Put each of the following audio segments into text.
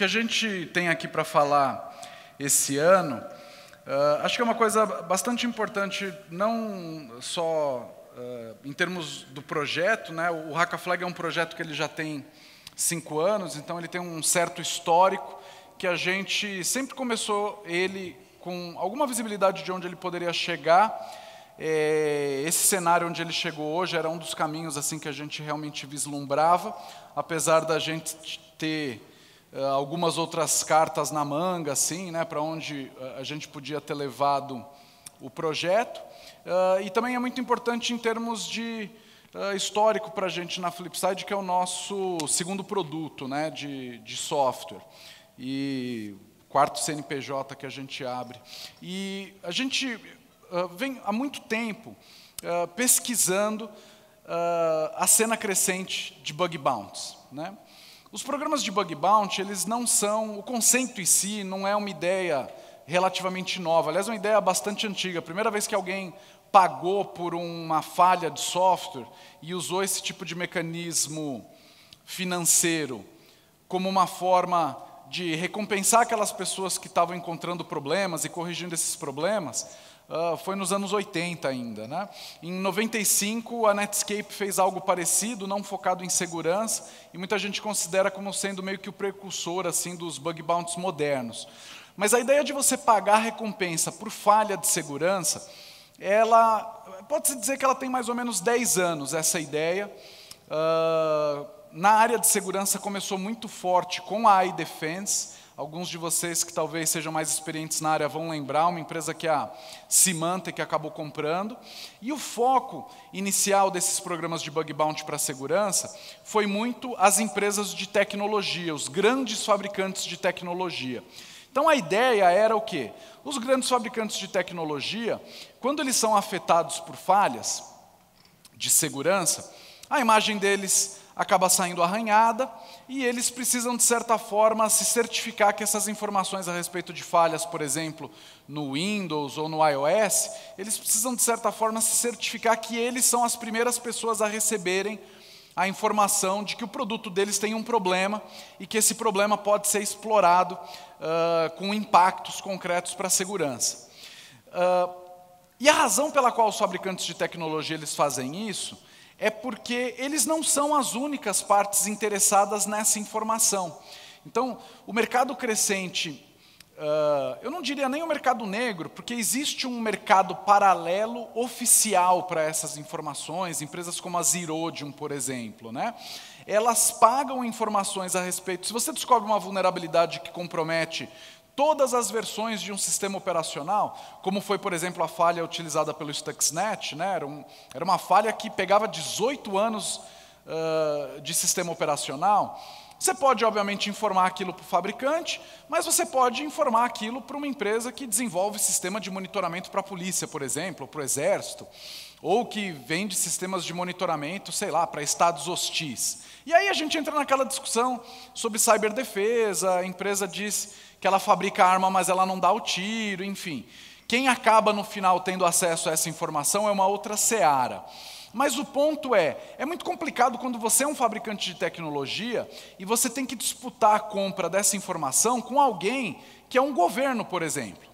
a gente tem aqui para falar esse ano, acho que é uma coisa bastante importante, não só em termos do projeto, né? O Hackaflag é um projeto que ele já tem 5 anos, então ele tem um certo histórico, que a gente sempre começou ele com alguma visibilidade de onde ele poderia chegar. Esse cenário onde ele chegou hoje era um dos caminhos assim que a gente realmente vislumbrava, apesar da gente ter algumas outras cartas na manga, assim, né, para onde a gente podia ter levado o projeto. E também é muito importante em termos de histórico para a gente na Flipside, que é o nosso segundo produto, né, de software. E quarto CNPJ que a gente abre. E a gente vem há muito tempo pesquisando a cena crescente de bug bounties, né? Os programas de bug bounty, eles não são, o conceito em si não é uma ideia relativamente nova, aliás é uma ideia bastante antiga. A primeira vez que alguém pagou por uma falha de software e usou esse tipo de mecanismo financeiro como uma forma de recompensar aquelas pessoas que estavam encontrando problemas e corrigindo esses problemas, foi nos anos 80 ainda, né? Em 95, a Netscape fez algo parecido, não focado em segurança, e muita gente considera como sendo meio que o precursor assim, dos bug bounties modernos. Mas a ideia de você pagar recompensa por falha de segurança, ela pode-se dizer que ela tem mais ou menos 10 anos, essa ideia. Na área de segurança começou muito forte com a iDefense. Alguns de vocês que talvez sejam mais experientes na área vão lembrar, uma empresa que a Symantec acabou comprando. E o foco inicial desses programas de bug bounty para segurança foi muito as empresas de tecnologia, os grandes fabricantes de tecnologia. Então a ideia era o quê? Os grandes fabricantes de tecnologia, quando eles são afetados por falhas de segurança, a imagem deles acaba saindo arranhada e eles precisam, de certa forma, se certificar que essas informações a respeito de falhas, por exemplo, no Windows ou no iOS, eles precisam, de certa forma, se certificar que eles são as primeiras pessoas a receberem a informação de que o produto deles tem um problema e que esse problema pode ser explorado com impactos concretos para a segurança. E a razão pela qual os fabricantes de tecnologia eles fazem isso é porque eles não são as únicas partes interessadas nessa informação. Então, o mercado crescente, eu não diria nem o mercado negro, porque existe um mercado paralelo oficial para essas informações, empresas como a Zerodium, por exemplo, né? Elas pagam informações a respeito. Se você descobre uma vulnerabilidade que compromete todas as versões de um sistema operacional, como foi, por exemplo, a falha utilizada pelo Stuxnet, né? Era uma falha que pegava 18 anos de sistema operacional. Você pode, obviamente, informar aquilo para o fabricante, mas você pode informar aquilo para uma empresa que desenvolve sistema de monitoramento para a polícia, por exemplo, ou para o exército, ou que vende sistemas de monitoramento, sei lá, para estados hostis. E aí a gente entra naquela discussão sobre ciberdefesa, a empresa diz que ela fabrica arma, mas ela não dá o tiro, enfim. Quem acaba, no final, tendo acesso a essa informação é uma outra seara. Mas o ponto é muito complicado quando você é um fabricante de tecnologia e você tem que disputar a compra dessa informação com alguém que é um governo, por exemplo.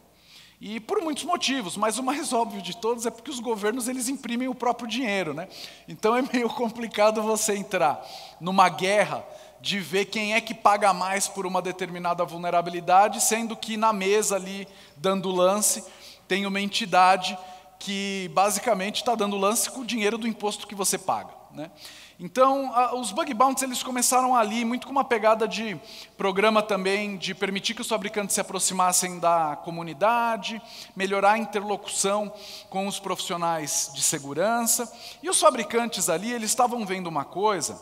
E por muitos motivos, mas o mais óbvio de todos é porque os governos eles imprimem o próprio dinheiro, né? Então é meio complicado você entrar numa guerra de ver quem é que paga mais por uma determinada vulnerabilidade, sendo que na mesa ali, dando lance, tem uma entidade que basicamente está dando lance com o dinheiro do imposto que você paga, né? Então, os bug bounties eles começaram ali, muito com uma pegada de programa também, de permitir que os fabricantes se aproximassem da comunidade, melhorar a interlocução com os profissionais de segurança. E os fabricantes ali, eles estavam vendo uma coisa,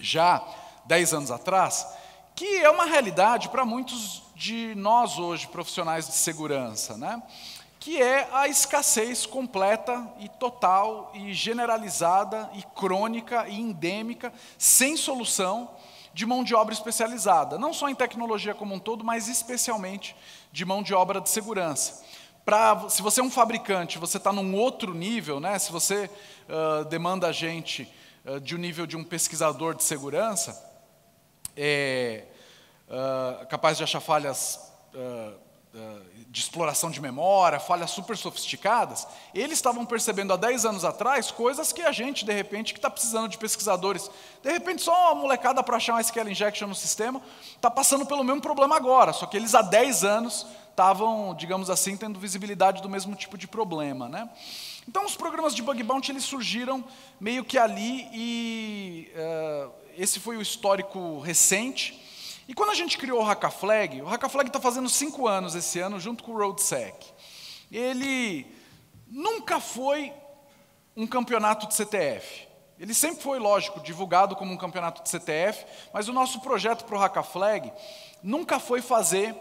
já 10 anos atrás, que é uma realidade para muitos de nós hoje, profissionais de segurança, né? Que é a escassez completa e total e generalizada e crônica e endêmica, sem solução, de mão de obra especializada. Não só em tecnologia como um todo, mas especialmente de mão de obra de segurança. Se você é um fabricante, você está num outro nível, né? Se você demanda a gente de um nível de um pesquisador de segurança, capaz de achar falhas de exploração de memória, falhas super sofisticadas, eles estavam percebendo há 10 anos atrás coisas que a gente, de repente, que está precisando de pesquisadores, de repente só uma molecada para achar uma SQL injection no sistema, está passando pelo mesmo problema agora, só que eles há 10 anos estavam, digamos assim, tendo visibilidade do mesmo tipo de problema, né? Então, os programas de bug bounty eles surgiram meio que ali e esse foi o histórico recente. E quando a gente criou o Hackaflag está fazendo 5 anos esse ano, junto com o RoadSec. Ele nunca foi um campeonato de CTF. Ele sempre foi, lógico, divulgado como um campeonato de CTF, mas o nosso projeto para o Hackaflag nunca foi fazer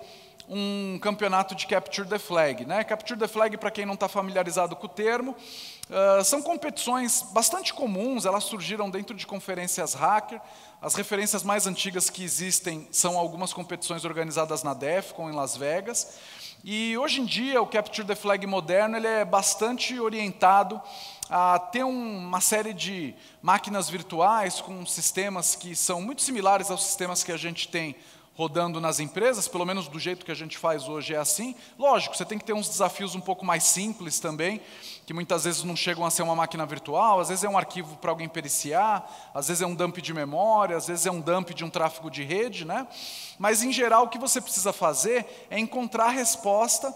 um campeonato de Capture the Flag, né? Capture the Flag, para quem não está familiarizado com o termo, são competições bastante comuns, elas surgiram dentro de conferências hacker. As referências mais antigas que existem são algumas competições organizadas na DEFCON, em Las Vegas. E hoje em dia, o Capture the Flag moderno ele é bastante orientado a ter uma série de máquinas virtuais com sistemas que são muito similares aos sistemas que a gente tem rodando nas empresas, pelo menos do jeito que a gente faz hoje é assim. Lógico, você tem que ter uns desafios um pouco mais simples também, que muitas vezes não chegam a ser uma máquina virtual, às vezes é um arquivo para alguém periciar, às vezes é um dump de memória, às vezes é um dump de um tráfego de rede, né? Mas, em geral, o que você precisa fazer é encontrar a resposta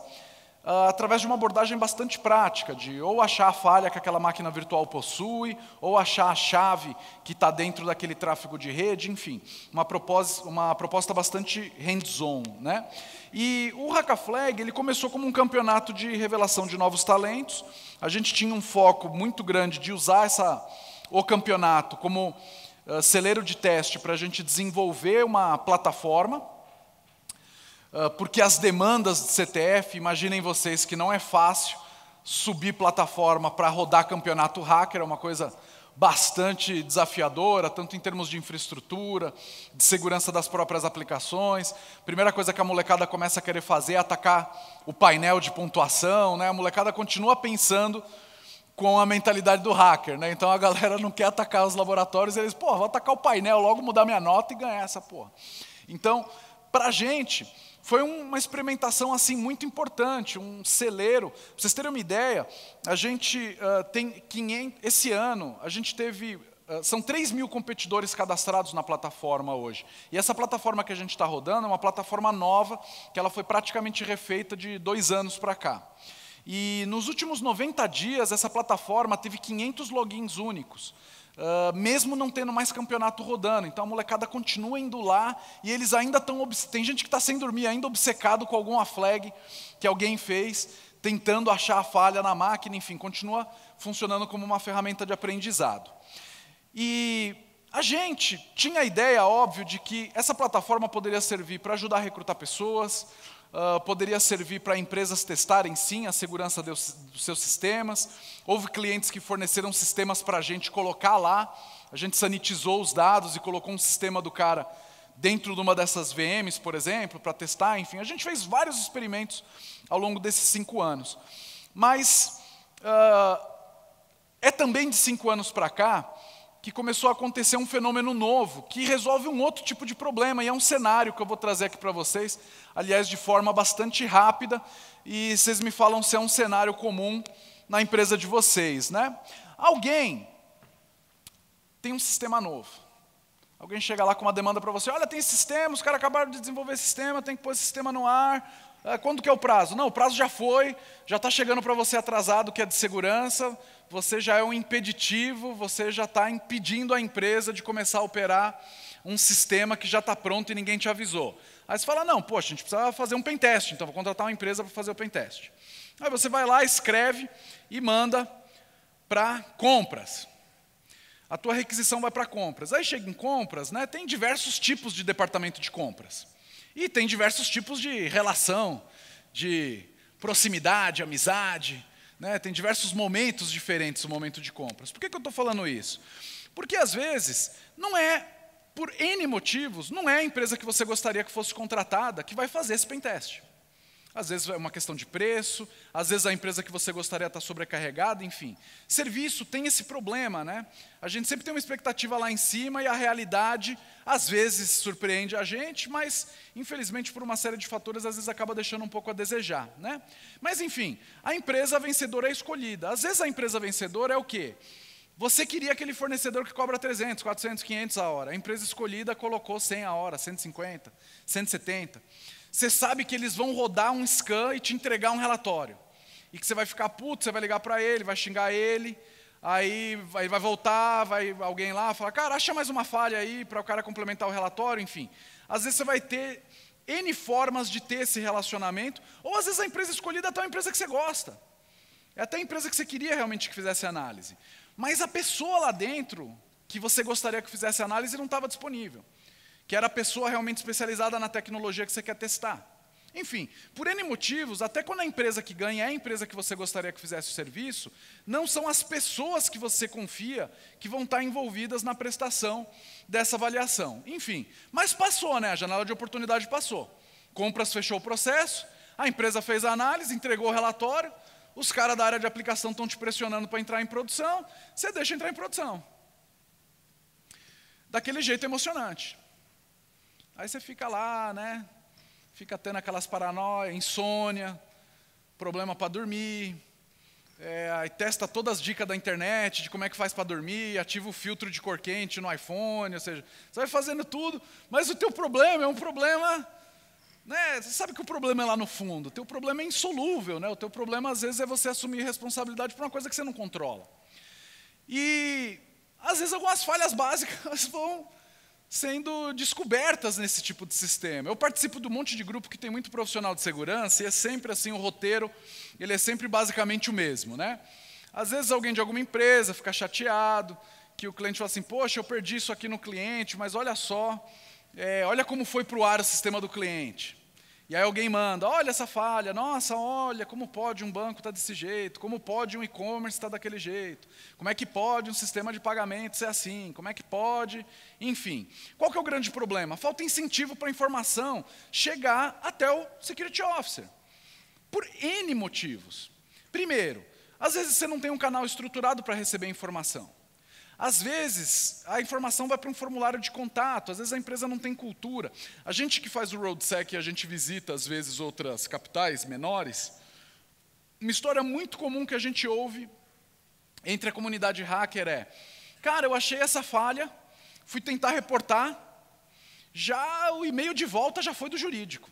através de uma abordagem bastante prática, de ou achar a falha que aquela máquina virtual possui, ou achar a chave que está dentro daquele tráfego de rede, enfim, uma proposta bastante hands-on, né? E o Hackaflag, ele começou como um campeonato de revelação de novos talentos. A gente tinha um foco muito grande de usar o campeonato como celeiro de teste para a gente desenvolver uma plataforma, porque as demandas de CTF, imaginem vocês que não é fácil subir plataforma para rodar campeonato hacker, é uma coisa bastante desafiadora, tanto em termos de infraestrutura, de segurança das próprias aplicações. Primeira coisa que a molecada começa a querer fazer é atacar o painel de pontuação, né? A molecada continua pensando com a mentalidade do hacker, né? Então a galera não quer atacar os laboratórios, eles, vou atacar o painel, logo mudar minha nota e ganhar essa porra. Então, para a gente, foi uma experimentação assim muito importante, um celeiro. Para vocês terem uma ideia, a gente tem 500, esse ano, a gente teve, são 3.000 competidores cadastrados na plataforma hoje. E essa plataforma que a gente está rodando é uma plataforma nova, que ela foi praticamente refeita de 2 anos para cá. E nos últimos 90 dias, essa plataforma teve 500 logins únicos. Mesmo não tendo mais campeonato rodando. Então a molecada continua indo lá e eles ainda estão... Tem gente que está sem dormir, ainda obcecado com alguma flag que alguém fez, tentando achar a falha na máquina, enfim, continua funcionando como uma ferramenta de aprendizado. E a gente tinha a ideia, óbvio, de que essa plataforma poderia servir para ajudar a recrutar pessoas, poderia servir para empresas testarem, sim, a segurança dos seus sistemas. Houve clientes que forneceram sistemas para a gente colocar lá. A gente sanitizou os dados e colocou um sistema do cara dentro de uma dessas VMs, por exemplo, para testar. Enfim, a gente fez vários experimentos ao longo desses 5 anos. Mas é também de 5 anos para cá que começou a acontecer um fenômeno novo, que resolve um outro tipo de problema, e é um cenário que eu vou trazer aqui para vocês, aliás, de forma bastante rápida, e vocês me falam se é um cenário comum na empresa de vocês, né? Alguém tem um sistema novo. Alguém chega lá com uma demanda para você, olha, tem esse sistema, os caras acabaram de desenvolver esse sistema, tem que pôr esse sistema no ar. Quando que é o prazo? Não, o prazo já foi, já está chegando para você atrasado, que é de segurança, você já é um impeditivo, você já está impedindo a empresa de começar a operar um sistema que já está pronto e ninguém te avisou. Aí você fala, não, poxa, a gente precisa fazer um pentest, então vou contratar uma empresa para fazer o pentest. Aí você vai lá, escreve e manda para compras. A tua requisição vai para compras. Aí chega em compras, né, tem diversos tipos de departamento de compras. E tem diversos tipos de relação, de proximidade, amizade, né? Tem diversos momentos diferentes no momento de compras. Por que eu estou falando isso? Porque, às vezes, não é, por N motivos, não é a empresa que você gostaria que fosse contratada que vai fazer esse pentest. às vezes é uma questão de preço, às vezes a empresa que você gostaria está sobrecarregada, enfim. Serviço tem esse problema, né? A gente sempre tem uma expectativa lá em cima e a realidade, às vezes, surpreende a gente, mas, infelizmente, por uma série de fatores, às vezes acaba deixando um pouco a desejar, né? Mas, enfim, a empresa vencedora é escolhida. Às vezes a empresa vencedora é o quê? Você queria aquele fornecedor que cobra 300, 400, 500 a hora. A empresa escolhida colocou 100 a hora, 150, 170. Você sabe que eles vão rodar um scan e te entregar um relatório. E que você vai ficar puto, você vai ligar para ele, vai xingar ele, aí vai voltar, vai alguém lá falar, cara, acha mais uma falha aí para o cara complementar o relatório, enfim. Às vezes você vai ter N formas de ter esse relacionamento, ou às vezes a empresa escolhida é até uma empresa que você gosta. É até a empresa que você queria realmente que fizesse análise. Mas a pessoa lá dentro, que você gostaria que fizesse análise, não estava disponível. Que era a pessoa realmente especializada na tecnologia que você quer testar. Enfim, por N motivos, até quando a empresa que ganha é a empresa que você gostaria que fizesse o serviço, não são as pessoas que você confia que vão estar envolvidas na prestação dessa avaliação. Enfim, mas passou, né? A janela de oportunidade passou. Compras fechou o processo, a empresa fez a análise, entregou o relatório, os caras da área de aplicação estão te pressionando para entrar em produção, você deixa entrar em produção. Daquele jeito emocionante. Aí você fica lá, né? Fica tendo aquelas paranoias, insônia, problema para dormir. Aí testa todas as dicas da internet de como é que faz para dormir, ativa o filtro de cor quente no iPhone, ou seja, você vai fazendo tudo, mas o teu problema é um problema, né? Você sabe que o problema é lá no fundo, o teu problema é insolúvel, né? O teu problema às vezes é você assumir responsabilidade por uma coisa que você não controla. E às vezes algumas falhas básicas vão sendo descobertas nesse tipo de sistema. Eu participo de um monte de grupo que tem muito profissional de segurança e é sempre assim, o roteiro, ele é sempre basicamente o mesmo, né? Às vezes alguém de alguma empresa fica chateado, que o cliente fala assim, poxa, eu perdi isso aqui no cliente, mas olha só, olha como foi para o ar o sistema do cliente. E aí alguém manda, olha essa falha, nossa, olha, como pode um banco estar desse jeito, como pode um e-commerce estar daquele jeito, como é que pode um sistema de pagamento ser assim, como é que pode, enfim. Qual que é o grande problema? Falta incentivo para a informação chegar até o Security Officer, por N motivos. Primeiro, às vezes você não tem um canal estruturado para receber informação. Às vezes, a informação vai para um formulário de contato, às vezes a empresa não tem cultura. A gente que faz o RoadSec, a gente visita, às vezes, outras capitais menores. Uma história muito comum que a gente ouve entre a comunidade hacker é, cara, eu achei essa falha, fui tentar reportar, já o e-mail de volta já foi do jurídico.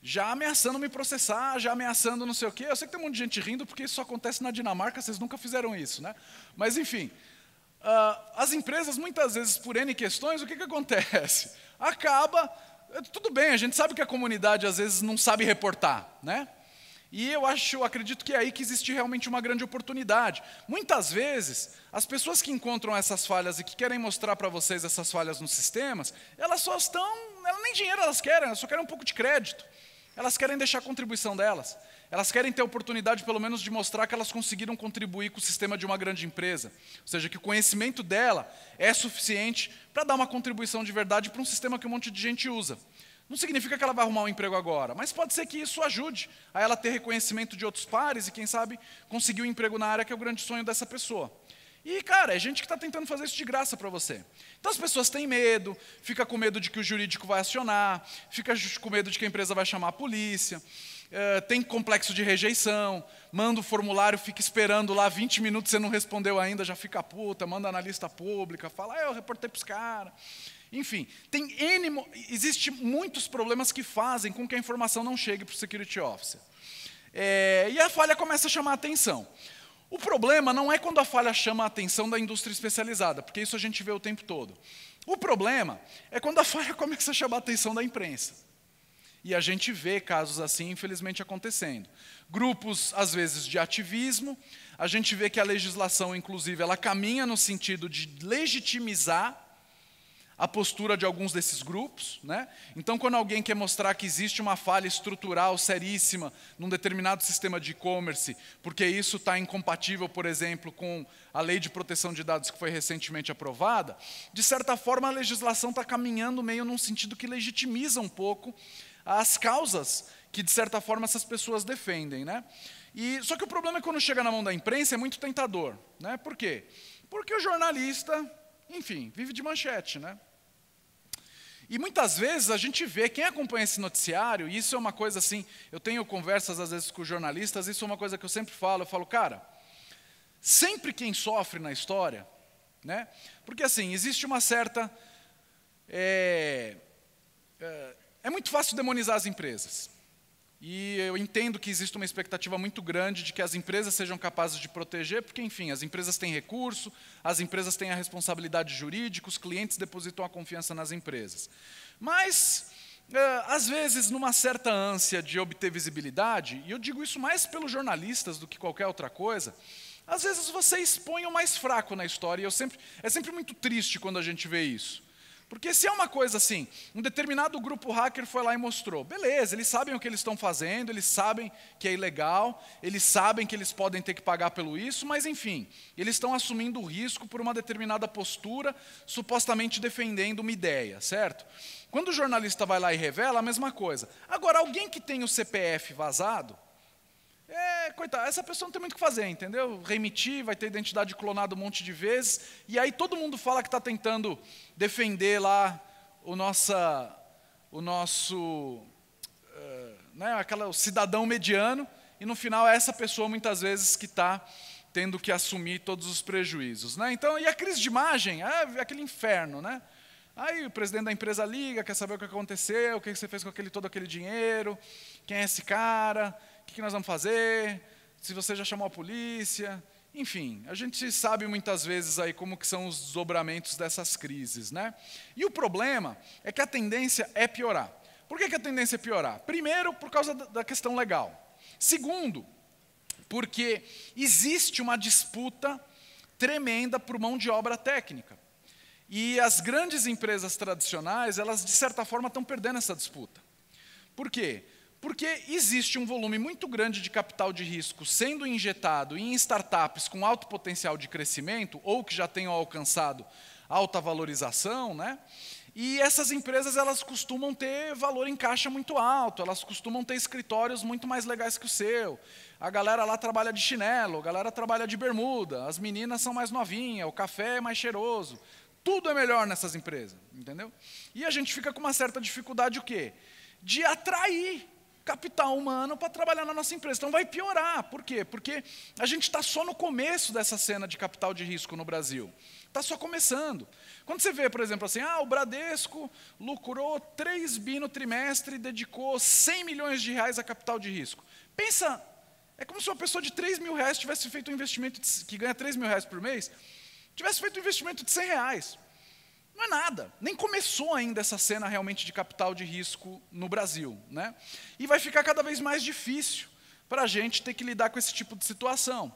Já ameaçando me processar, já ameaçando não sei o quê. Eu sei que tem um monte de gente rindo, porque isso só acontece na Dinamarca, vocês nunca fizeram isso, né? Mas, enfim, as empresas, muitas vezes, por N questões, o que acontece? Tudo bem, a gente sabe que a comunidade, às vezes, não sabe reportar, né? E eu acredito que é aí que existe realmente uma grande oportunidade. Muitas vezes, as pessoas que encontram essas falhas e que querem mostrar para vocês essas falhas nos sistemas, elas nem dinheiro elas querem, elas só querem um pouco de crédito. Elas querem deixar a contribuição delas. Elas querem ter a oportunidade, pelo menos, de mostrar que elas conseguiram contribuir com o sistema de uma grande empresa. Ou seja, que o conhecimento dela é suficiente para dar uma contribuição de verdade para um sistema que um monte de gente usa. Não significa que ela vai arrumar um emprego agora, mas pode ser que isso ajude a ela ter reconhecimento de outros pares e, quem sabe, conseguir um emprego na área que é o grande sonho dessa pessoa. E, cara, é gente que está tentando fazer isso de graça para você. Então as pessoas têm medo, fica com medo de que o jurídico vai acionar, fica com medo de que a empresa vai chamar a polícia, tem complexo de rejeição, manda o formulário, fica esperando lá 20 minutos, você não respondeu ainda, já fica puta, manda na lista pública, fala, eu reportei para os caras. Enfim, existe muitos problemas que fazem com que a informação não chegue para o Security Officer. E a falha começa a chamar a atenção. O problema não é quando a falha chama a atenção da indústria especializada, porque isso a gente vê o tempo todo. O problema é quando a falha começa a chamar a atenção da imprensa. E a gente vê casos assim, infelizmente, acontecendo. Grupos, às vezes, de ativismo, a gente vê que a legislação, inclusive, ela caminha no sentido de legitimizar a postura de alguns desses grupos, né? Então, quando alguém quer mostrar que existe uma falha estrutural seríssima num determinado sistema de e-commerce, porque isso está incompatível, por exemplo, com a lei de proteção de dados que foi recentemente aprovada, de certa forma a legislação está caminhando meio num sentido que legitimiza um pouco as causas que, de certa forma, essas pessoas defendem, né? Só que o problema é que quando chega na mão da imprensa é muito tentador, né? Por quê? Porque o jornalista, enfim, vive de manchete, né? E muitas vezes a gente vê, quem acompanha esse noticiário, e isso é uma coisa assim, eu tenho conversas às vezes com jornalistas, isso é uma coisa que eu sempre falo, cara, sempre quem sofre na história, né? Porque assim, existe uma certa... É muito fácil demonizar as empresas. E eu entendo que existe uma expectativa muito grande de que as empresas sejam capazes de proteger, porque, enfim, as empresas têm recurso, as empresas têm a responsabilidade jurídica, os clientes depositam a confiança nas empresas. Mas, às vezes, numa certa ânsia de obter visibilidade, e eu digo isso mais pelos jornalistas do que qualquer outra coisa, às vezes você expõe o mais fraco na história, e é sempre muito triste quando a gente vê isso. Porque se é uma coisa assim, um determinado grupo hacker foi lá e mostrou, beleza, eles sabem o que eles estão fazendo, eles sabem que é ilegal, eles sabem que eles podem ter que pagar pelo isso, mas enfim, eles estão assumindo o risco por uma determinada postura, supostamente defendendo uma ideia, certo? Quando o jornalista vai lá e revela, a mesma coisa. Agora, alguém que tem o CPF vazado, coitado, essa pessoa não tem muito o que fazer, entendeu? Remitir, vai ter identidade clonada um monte de vezes, e aí todo mundo fala que está tentando defender lá o nosso o cidadão mediano, e no final é essa pessoa muitas vezes que está tendo que assumir todos os prejuízos, né? Então, e a crise de imagem é aquele inferno, né? Aí o presidente da empresa liga, quer saber o que aconteceu, o que você fez com todo aquele dinheiro, quem é esse cara, o que nós vamos fazer, se você já chamou a polícia, enfim, a gente sabe muitas vezes aí como que são os desdobramentos dessas crises, né? E o problema é que a tendência é piorar. Por que a tendência é piorar? Primeiro, por causa da questão legal. Segundo, porque existe uma disputa tremenda por mão de obra técnica. E as grandes empresas tradicionais, elas de certa forma estão perdendo essa disputa. Por quê? Porque existe um volume muito grande de capital de risco sendo injetado em startups com alto potencial de crescimento, ou que já tenham alcançado alta valorização, né? E essas empresas, elas costumam ter valor em caixa muito alto, elas costumam ter escritórios muito mais legais que o seu. A galera lá trabalha de chinelo, a galera trabalha de bermuda, as meninas são mais novinhas, o café é mais cheiroso. Tudo é melhor nessas empresas, entendeu? E a gente fica com uma certa dificuldade o quê? De atrair capital humano para trabalhar na nossa empresa. Então vai piorar. Por quê? Porque a gente está só no começo dessa cena de capital de risco no Brasil. Está só começando. Quando você vê, por exemplo, assim, o Bradesco lucrou 3 bi no trimestre e dedicou 100 milhões de reais a capital de risco. Pensa, é como se uma pessoa de 3 mil reais tivesse feito um investimento que ganha 3 mil reais por mês, tivesse feito um investimento de 100 reais. Não é nada, nem começou ainda essa cena realmente de capital de risco no Brasil, né? E vai ficar cada vez mais difícil para a gente ter que lidar com esse tipo de situação.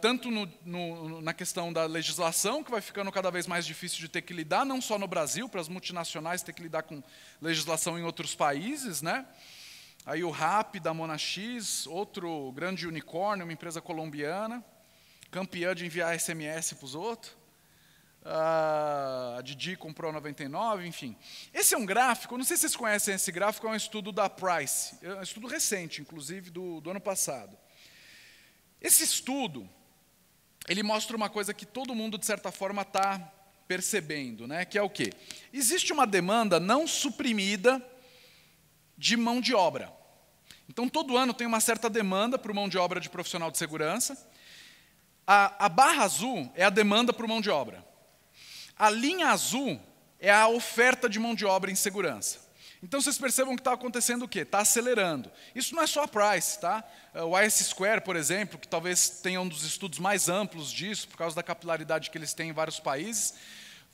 Tanto na questão da legislação, que vai ficando cada vez mais difícil de ter que lidar, não só no Brasil, para as multinacionais ter que lidar com legislação em outros países, né? Aí o Rappi da Monax, outro grande unicórnio, uma empresa colombiana, campeã de enviar SMS para os outros. A Didi comprou 99, enfim. Esse é um gráfico, não sei se vocês conhecem esse gráfico, é um estudo da Price, é um estudo recente, inclusive, do ano passado. Esse estudo, ele mostra uma coisa que todo mundo, de certa forma, está percebendo, né? Que é o quê? Existe uma demanda não suprimida de mão de obra. Então, todo ano tem uma certa demanda por mão de obra de profissional de segurança. A barra azul é a demanda por mão de obra. A linha azul é a oferta de mão de obra em segurança. Então, vocês percebam que está acontecendo o quê? Está acelerando. Isso não é só a Price, tá? O IS Square, por exemplo, que talvez tenha um dos estudos mais amplos disso, por causa da capilaridade que eles têm em vários países,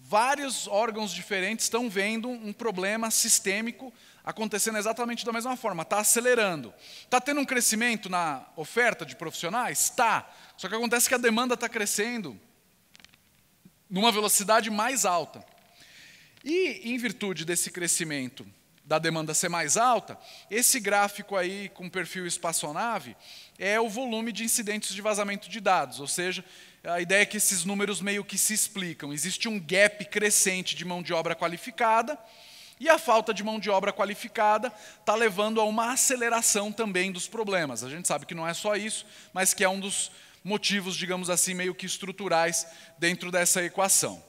vários órgãos diferentes estão vendo um problema sistêmico acontecendo exatamente da mesma forma. Está acelerando. Está tendo um crescimento na oferta de profissionais? Está. Só que acontece que a demanda está crescendo numa velocidade mais alta. E, em virtude desse crescimento da demanda ser mais alta, esse gráfico aí com perfil espaçonave é o volume de incidentes de vazamento de dados, ou seja, a ideia é que esses números meio que se explicam. Existe um gap crescente de mão de obra qualificada E a falta de mão de obra qualificada está levando a uma aceleração também dos problemas. A gente sabe que não é só isso, mas que é um dos motivos, digamos assim, meio que estruturais dentro dessa equação.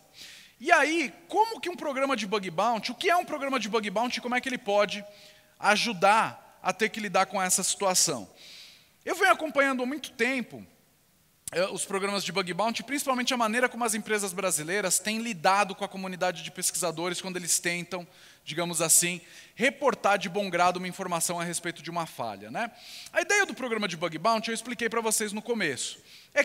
E aí, como que um programa de bug bounty, o que é um programa de bug bounty e como é que ele pode ajudar a ter que lidar com essa situação? Eu venho acompanhando há muito tempo os programas de bug bounty, principalmente a maneira como as empresas brasileiras têm lidado com a comunidade de pesquisadores quando eles tentam, digamos assim, reportar de bom grado uma informação a respeito de uma falha, né? A ideia do programa de bug bounty, eu expliquei para vocês no começo, é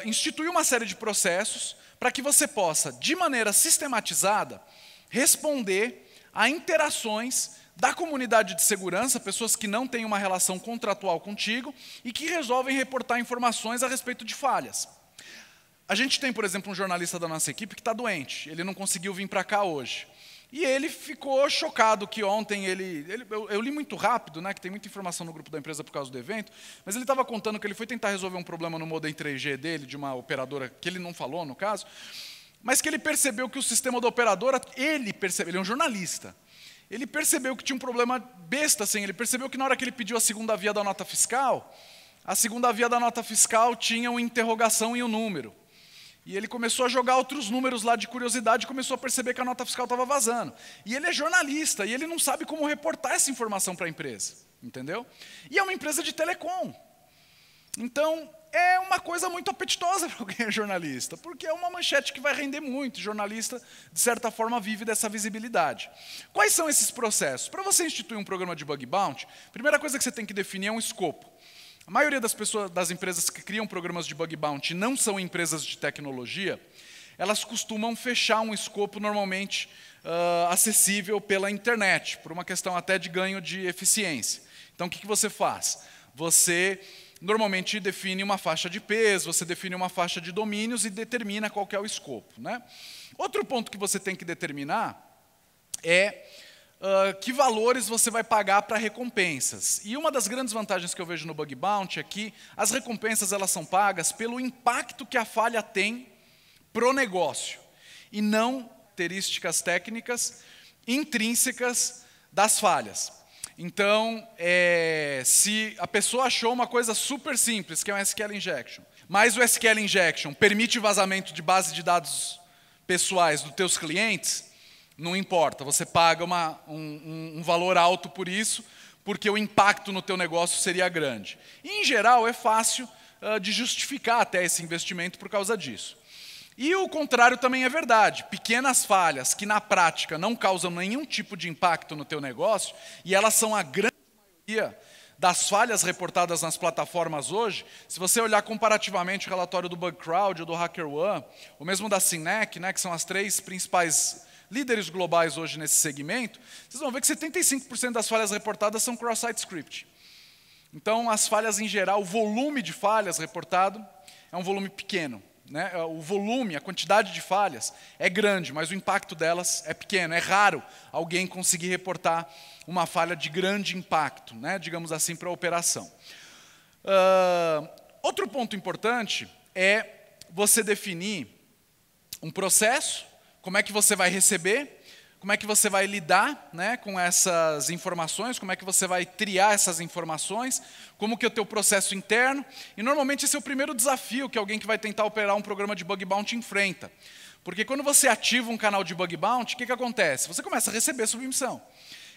instituir uma série de processos para que você possa, de maneira sistematizada, responder a interações da comunidade de segurança, pessoas que não têm uma relação contratual contigo e que resolvem reportar informações a respeito de falhas. A gente tem, por exemplo, um jornalista da nossa equipe que está doente, ele não conseguiu vir para cá hoje. E ele ficou chocado que ontem eu li muito rápido, né, que tem muita informação no grupo da empresa por causa do evento, mas ele estava contando que ele foi tentar resolver um problema no modem 3G dele, de uma operadora, que ele não falou no caso, mas que ele percebeu que o sistema da operadora, ele é um jornalista, ele percebeu que tinha um problema besta, assim, ele percebeu que na hora que ele pediu a segunda via da nota fiscal, a segunda via da nota fiscal tinha uma interrogação e um número. E ele começou a jogar outros números lá de curiosidade e começou a perceber que a nota fiscal estava vazando. E ele é jornalista, e ele não sabe como reportar essa informação para a empresa, entendeu? E é uma empresa de telecom. Então, é uma coisa muito apetitosa para quem é jornalista, porque é uma manchete que vai render muito. Jornalista, de certa forma, vive dessa visibilidade. Quais são esses processos? Para você instituir um programa de bug bounty, a primeira coisa que você tem que definir é um escopo. A maioria das empresas que criam programas de bug bounty não são empresas de tecnologia, elas costumam fechar um escopo normalmente acessível pela internet, por uma questão até de ganho de eficiência. Então, o que você faz? Você normalmente define uma faixa de IPs, você define uma faixa de domínios e determina qual que é o escopo, né? Outro ponto que você tem que determinar é que valores você vai pagar para recompensas. E uma das grandes vantagens que eu vejo no bug bounty é que as recompensas elas são pagas pelo impacto que a falha tem pro negócio e não características técnicas intrínsecas das falhas. Então, se a pessoa achou uma coisa super simples, que é um SQL injection, mas o SQL injection permite vazamento de base de dados pessoais dos teus clientes, não importa, você paga um valor alto por isso, porque o impacto no teu negócio seria grande. E, em geral, é fácil de justificar até esse investimento por causa disso. E o contrário também é verdade. Pequenas falhas que, na prática, não causam nenhum tipo de impacto no teu negócio, e elas são a grande maioria das falhas reportadas nas plataformas hoje. Se você olhar comparativamente o relatório do BugCrowd ou do HackerOne, ou mesmo da Synec, né, que são as 3 principais líderes globais hoje nesse segmento, vocês vão ver que 75% das falhas reportadas são cross-site script. Então, as falhas em geral, o volume de falhas reportado é um volume pequeno, né? O volume, a quantidade de falhas é grande, mas o impacto delas é pequeno. É raro alguém conseguir reportar uma falha de grande impacto, né, digamos assim, para a operação. Outro ponto importante é você definir um processo, como é que você vai receber, como é que você vai lidar, né, com essas informações, como é que você vai triar essas informações, como que é o teu processo interno. E normalmente esse é o primeiro desafio que alguém que vai tentar operar um programa de bug bounty enfrenta. Porque quando você ativa um canal de bug bounty, o que acontece? Você começa a receber submissão.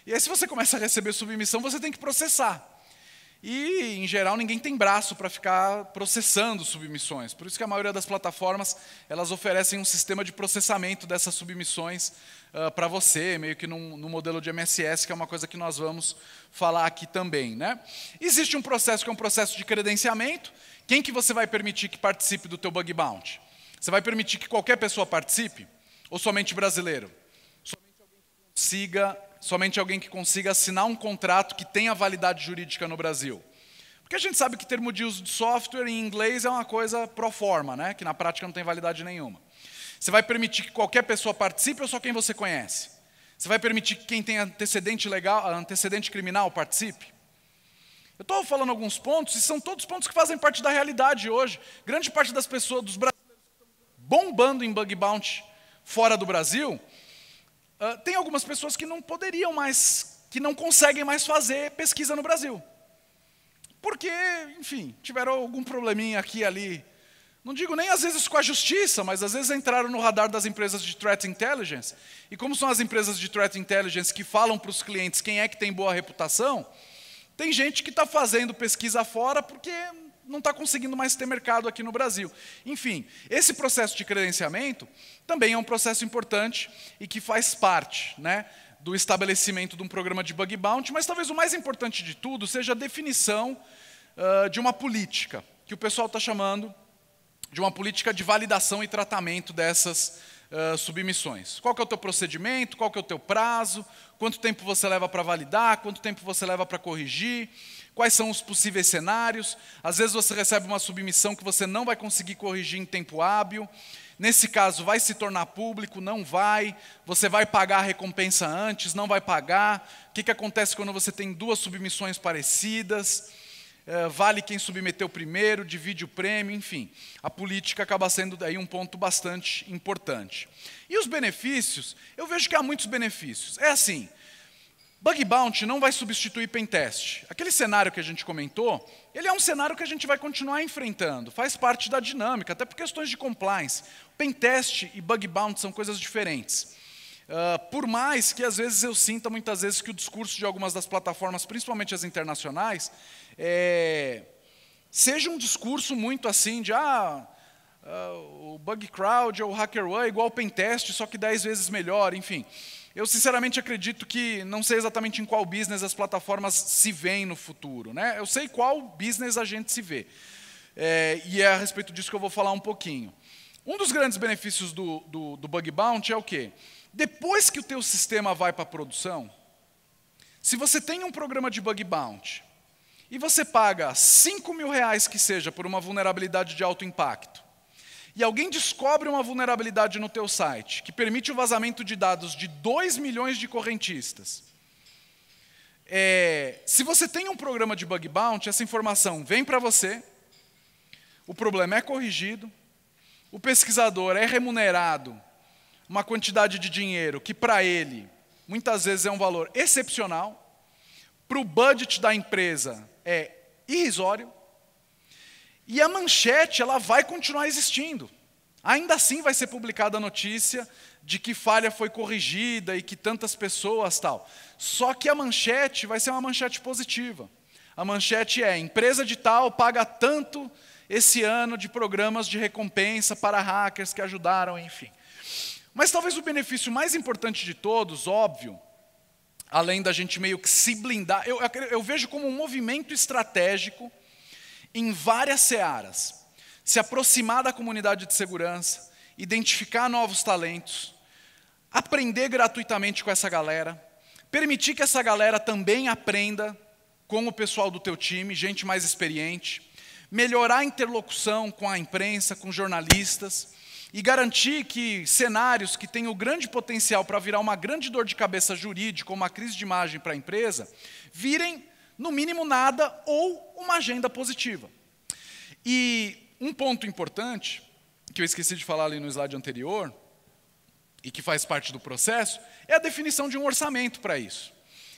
E aí, se você começa a receber submissão, você tem que processar. E, em geral, ninguém tem braço para ficar processando submissões. Por isso que a maioria das plataformas elas oferecem um sistema de processamento dessas submissões para você, meio que no modelo de MSS, que é uma coisa que nós vamos falar aqui também, né? Existe um processo que é um processo de credenciamento. Quem que você vai permitir que participe do teu bug bounty? Você vai permitir que qualquer pessoa participe? Ou somente brasileiro? Somente alguém que consiga assinar um contrato que tenha validade jurídica no Brasil. Porque a gente sabe que termo de uso de software em inglês é uma coisa pro forma, né? Que na prática não tem validade nenhuma. Você vai permitir que qualquer pessoa participe ou só quem você conhece? Você vai permitir que quem tem antecedente criminal participe? Eu estou falando alguns pontos, e são todos pontos que fazem parte da realidade hoje. Grande parte das pessoas, dos brasileiros, bombando em bug bounty fora do Brasil, tem algumas pessoas que não poderiam mais, que não conseguem mais fazer pesquisa no Brasil. Porque, enfim, tiveram algum probleminha aqui e ali. Não digo nem às vezes com a justiça, mas às vezes entraram no radar das empresas de Threat Intelligence. E como são as empresas de Threat Intelligence que falam para os clientes quem é que tem boa reputação, tem gente que está fazendo pesquisa fora porque não está conseguindo mais ter mercado aqui no Brasil. Enfim, esse processo de credenciamento também é um processo importante e que faz parte, né, do estabelecimento de um programa de Bug Bounty, mas talvez o mais importante de tudo seja a definição de uma política, que o pessoal está chamando de uma política de validação e tratamento dessas submissões. Qual que é o teu procedimento, qual que é o teu prazo, quanto tempo você leva para validar, quanto tempo você leva para corrigir, quais são os possíveis cenários. Às vezes você recebe uma submissão que você não vai conseguir corrigir em tempo hábil. Nesse caso, vai se tornar público, não vai, você vai pagar a recompensa antes, não vai pagar. O que acontece quando você tem duas submissões parecidas? Vale quem submeteu primeiro, divide o prêmio, enfim. A política acaba sendo aí um ponto bastante importante. E os benefícios? Eu vejo que há muitos benefícios. É assim, Bug Bounty não vai substituir Pentest. Aquele cenário que a gente comentou, ele é um cenário que a gente vai continuar enfrentando, faz parte da dinâmica, até por questões de compliance. Pentest e Bug Bounty são coisas diferentes. Por mais que às vezes eu sinta muitas vezes que o discurso de algumas das plataformas, principalmente as internacionais, seja um discurso muito assim de o Bug Crowd ou o HackerOne é igual ao Pentest, só que 10 vezes melhor, enfim. Eu sinceramente acredito que não sei exatamente em qual business as plataformas se veem no futuro, né? Eu sei qual business a gente se vê. E é a respeito disso que eu vou falar um pouquinho. Um dos grandes benefícios do Bug Bounty é o quê? Depois que o teu sistema vai para a produção, se você tem um programa de Bug Bounty e você paga R$5.000 que seja por uma vulnerabilidade de alto impacto, e alguém descobre uma vulnerabilidade no teu site que permite o vazamento de dados de 2 milhões de correntistas, se você tem um programa de Bug Bounty, essa informação vem para você, o problema é corrigido, o pesquisador é remunerado uma quantidade de dinheiro que para ele, muitas vezes é um valor excepcional, para o budget da empresa é irrisório, e a manchete ela vai continuar existindo. Ainda assim vai ser publicada a notícia de que falha foi corrigida e que tantas pessoas tal. Só que a manchete vai ser uma manchete positiva. A manchete é: empresa de tal paga tanto esse ano de programas de recompensa para hackers que ajudaram, enfim. Mas talvez o benefício mais importante de todos, óbvio, além da gente meio que se blindar, eu vejo como um movimento estratégico em várias searas. Se aproximar da comunidade de segurança, identificar novos talentos, aprender gratuitamente com essa galera, permitir que essa galera também aprenda com o pessoal do teu time, gente mais experiente, melhorar a interlocução com a imprensa, com jornalistas, e garantir que cenários que têm o grande potencial para virar uma grande dor de cabeça jurídica, uma crise de imagem para a empresa, virem, no mínimo, nada ou uma agenda positiva. E um ponto importante, que eu esqueci de falar ali no slide anterior, e que faz parte do processo, é a definição de um orçamento para isso.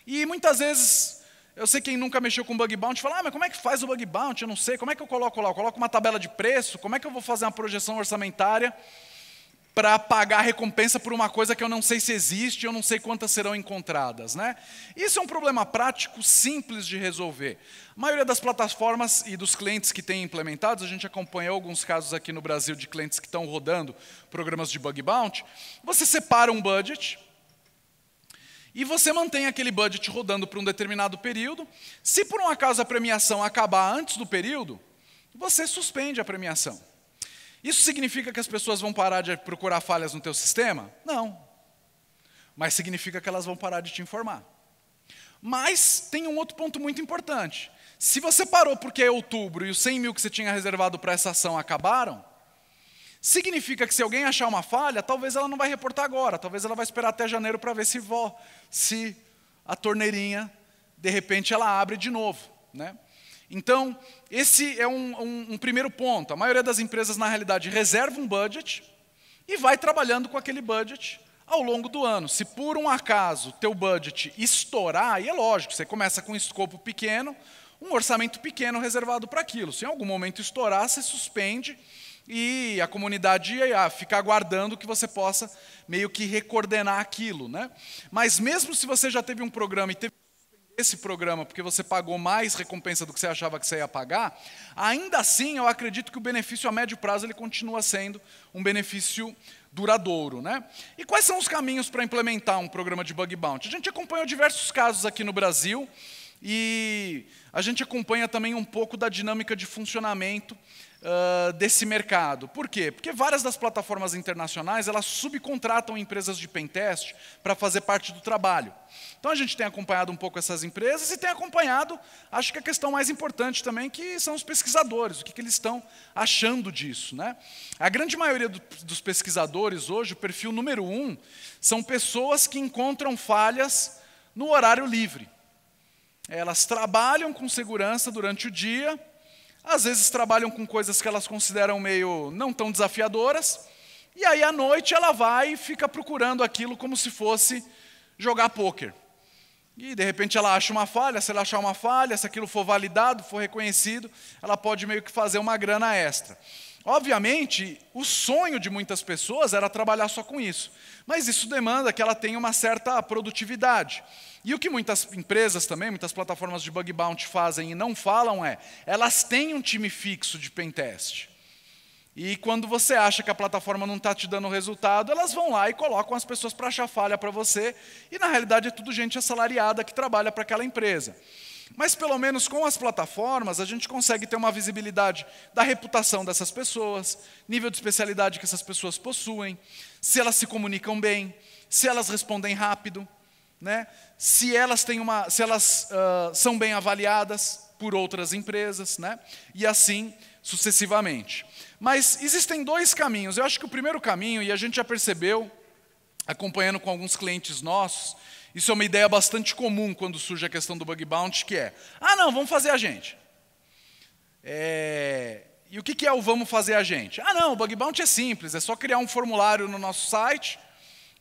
E muitas vezes, eu sei quem nunca mexeu com Bug Bounty, fala, mas como é que faz o Bug Bounty? Eu não sei, como é que eu coloco lá? Eu coloco uma tabela de preço? Como é que eu vou fazer uma projeção orçamentária para pagar a recompensa por uma coisa que eu não sei se existe, eu não sei quantas serão encontradas, né? Isso é um problema prático, simples de resolver. A maioria das plataformas e dos clientes que têm implementados, a gente acompanhou alguns casos aqui no Brasil de clientes que estão rodando programas de Bug Bounty, você separa um budget e você mantém aquele budget rodando por um determinado período. Se por um acaso a premiação acabar antes do período, você suspende a premiação. Isso significa que as pessoas vão parar de procurar falhas no teu sistema? Não. Mas significa que elas vão parar de te informar. Mas tem um outro ponto muito importante. Se você parou porque é outubro e os 100 mil que você tinha reservado para essa ação acabaram, significa que se alguém achar uma falha, talvez ela não vai reportar agora, talvez ela vai esperar até janeiro para ver se a torneirinha, de repente, ela abre de novo, né? Então, esse é um primeiro ponto. A maioria das empresas, na realidade, reserva um budget e vai trabalhando com aquele budget ao longo do ano. Se por um acaso teu budget estourar, e é lógico, você começa com um escopo pequeno, um orçamento pequeno reservado para aquilo. Se em algum momento estourar, você suspende e a comunidade ia ficar aguardando que você possa meio que recoordenar aquilo, né? Mas mesmo se você já teve um programa e teve esse programa porque você pagou mais recompensa do que você achava que você ia pagar, ainda assim eu acredito que o benefício a médio prazo ele continua sendo um benefício duradouro, né? E quais são os caminhos para implementar um programa de bug bounty? A gente acompanhou diversos casos aqui no Brasil e a gente acompanha também um pouco da dinâmica de funcionamento desse mercado. Por quê? Porque várias das plataformas internacionais, elas subcontratam empresas de pentest para fazer parte do trabalho. Então a gente tem acompanhado um pouco essas empresas e tem acompanhado, acho que a questão mais importante também, que são os pesquisadores, o que eles estão achando disso, né? A grande maioria dos pesquisadores hoje, o perfil número 1, são pessoas que encontram falhas no horário livre. Elas trabalham com segurança durante o dia, às vezes trabalham com coisas que elas consideram meio não tão desafiadoras, e aí à noite ela vai e fica procurando aquilo como se fosse jogar pôquer. E de repente ela acha uma falha, se ela achar uma falha, se aquilo for validado, for reconhecido, ela pode meio que fazer uma grana extra. Obviamente, o sonho de muitas pessoas era trabalhar só com isso, mas isso demanda que ela tenha uma certa produtividade. E o que muitas empresas também, muitas plataformas de bug bounty fazem e não falam é, elas têm um time fixo de pentest. E quando você acha que a plataforma não está te dando resultado, elas vão lá e colocam as pessoas para achar falha para você, e na realidade é tudo gente assalariada que trabalha para aquela empresa. Mas pelo menos com as plataformas, a gente consegue ter uma visibilidade da reputação dessas pessoas, nível de especialidade que essas pessoas possuem, se elas se comunicam bem, se elas respondem rápido, né? Se elas são bem avaliadas por outras empresas, né? E assim sucessivamente. Mas existem dois caminhos. Eu acho que o primeiro caminho, e a gente já percebeu, acompanhando com alguns clientes nossos, isso é uma ideia bastante comum quando surge a questão do bug bounty, que é, não, vamos fazer a gente. E o que é o vamos fazer a gente? Não, o bug bounty é simples, é só criar um formulário no nosso site,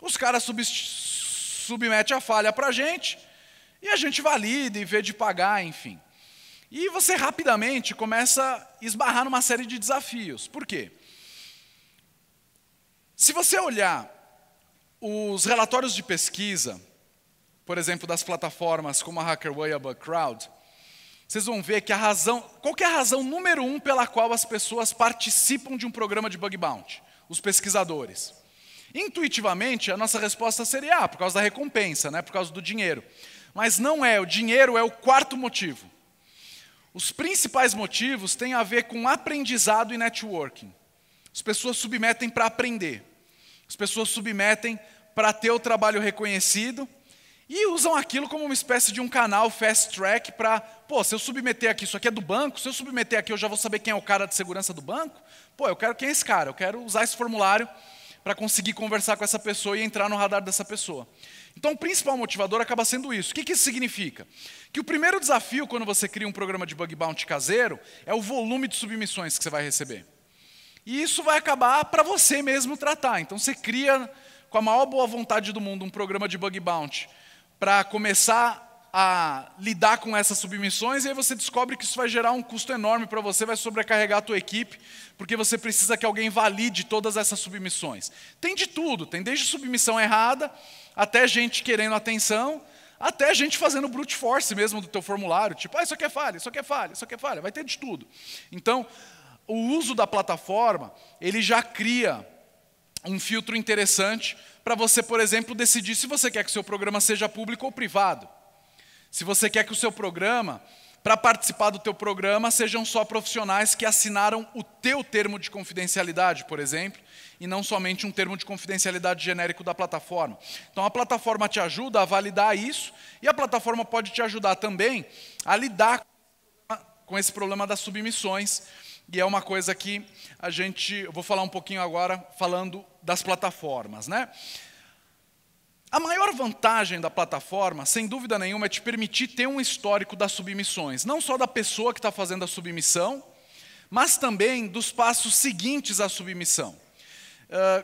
os caras submetem a falha para a gente, e a gente valida e vê de pagar, enfim. E você rapidamente começa a esbarrar numa série de desafios. Por quê? Se você olhar os relatórios de pesquisa, por exemplo, das plataformas como a HackerWay e a BugCrowd, vocês vão ver que qual que é a razão número 1 pela qual as pessoas participam de um programa de bug bounty? Os pesquisadores. Intuitivamente, a nossa resposta seria, por causa da recompensa, né? Por causa do dinheiro. Mas não é, o dinheiro é o quarto motivo. Os principais motivos têm a ver com aprendizado e networking. As pessoas submetem para aprender. As pessoas submetem para ter o trabalho reconhecido e usam aquilo como uma espécie de um canal fast track para, se eu submeter aqui, isso aqui é do banco, se eu submeter aqui eu já vou saber quem é o cara de segurança do banco, eu quero quem é esse cara, eu quero usar esse formulário para conseguir conversar com essa pessoa e entrar no radar dessa pessoa. Então o principal motivador acaba sendo isso. O que isso significa? Que o primeiro desafio quando você cria um programa de bug bounty caseiro é o volume de submissões que você vai receber. E isso vai acabar para você mesmo tratar. Então você cria com a maior boa vontade do mundo um programa de bug bounty para começar a lidar com essas submissões, e aí você descobre que isso vai gerar um custo enorme para você, vai sobrecarregar a tua equipe, porque você precisa que alguém valide todas essas submissões. Tem de tudo, tem desde submissão errada, até gente querendo atenção, até gente fazendo brute force mesmo do teu formulário, tipo, isso aqui é falha, isso aqui é falha, isso aqui é falha, vai ter de tudo. Então, o uso da plataforma, ele já cria um filtro interessante para você, por exemplo, decidir se você quer que o seu programa seja público ou privado. Se você quer que o seu programa, para participar do teu programa, sejam só profissionais que assinaram o teu termo de confidencialidade, por exemplo, e não somente um termo de confidencialidade genérico da plataforma. Então a plataforma te ajuda a validar isso, e a plataforma pode te ajudar também a lidar com esse problema das submissões, e é uma coisa que eu vou falar um pouquinho agora, falando das plataformas, né? A maior vantagem da plataforma, sem dúvida nenhuma, é te permitir ter um histórico das submissões, não só da pessoa que está fazendo a submissão, mas também dos passos seguintes à submissão.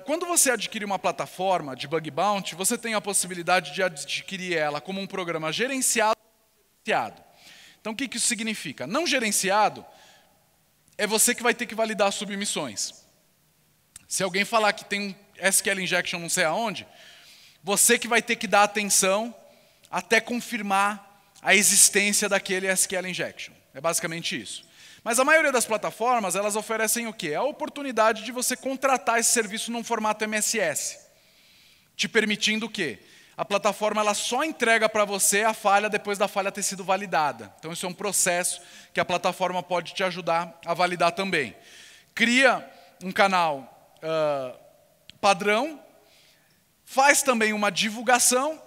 Quando você adquire uma plataforma de bug bounty, você tem a possibilidade de adquirir ela como um programa gerenciado ou gerenciado. Então, o que isso significa? Não gerenciado é você que vai ter que validar as submissões. Se alguém falar que tem um SQL injection não sei aonde, você que vai ter que dar atenção até confirmar a existência daquele SQL injection. É basicamente isso. Mas a maioria das plataformas, elas oferecem o quê? A oportunidade de você contratar esse serviço num formato MSS, te permitindo o quê? A plataforma ela só entrega para você a falha depois da falha ter sido validada. Então, isso é um processo que a plataforma pode te ajudar a validar também. Cria um canal padrão, faz também uma divulgação.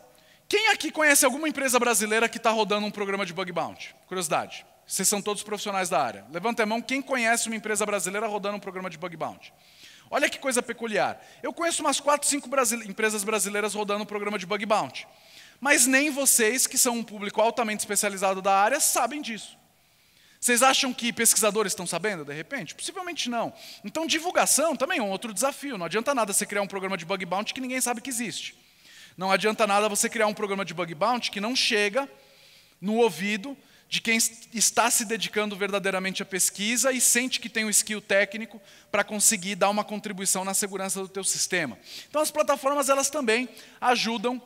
Quem aqui conhece alguma empresa brasileira que está rodando um programa de bug bounty? Curiosidade. Vocês são todos profissionais da área. Levanta a mão quem conhece uma empresa brasileira rodando um programa de bug bounty. Olha que coisa peculiar. Eu conheço umas 4, 5 empresas brasileiras rodando um programa de bug bounty. Mas nem vocês, que são um público altamente especializado da área, sabem disso. Vocês acham que pesquisadores estão sabendo, de repente? Possivelmente não. Então, divulgação também é um outro desafio. Não adianta nada você criar um programa de bug bounty que ninguém sabe que existe. Não adianta nada você criar um programa de bug bounty que não chega no ouvido de quem está se dedicando verdadeiramente à pesquisa e sente que tem um skill técnico para conseguir dar uma contribuição na segurança do teu sistema. Então, as plataformas elas também ajudam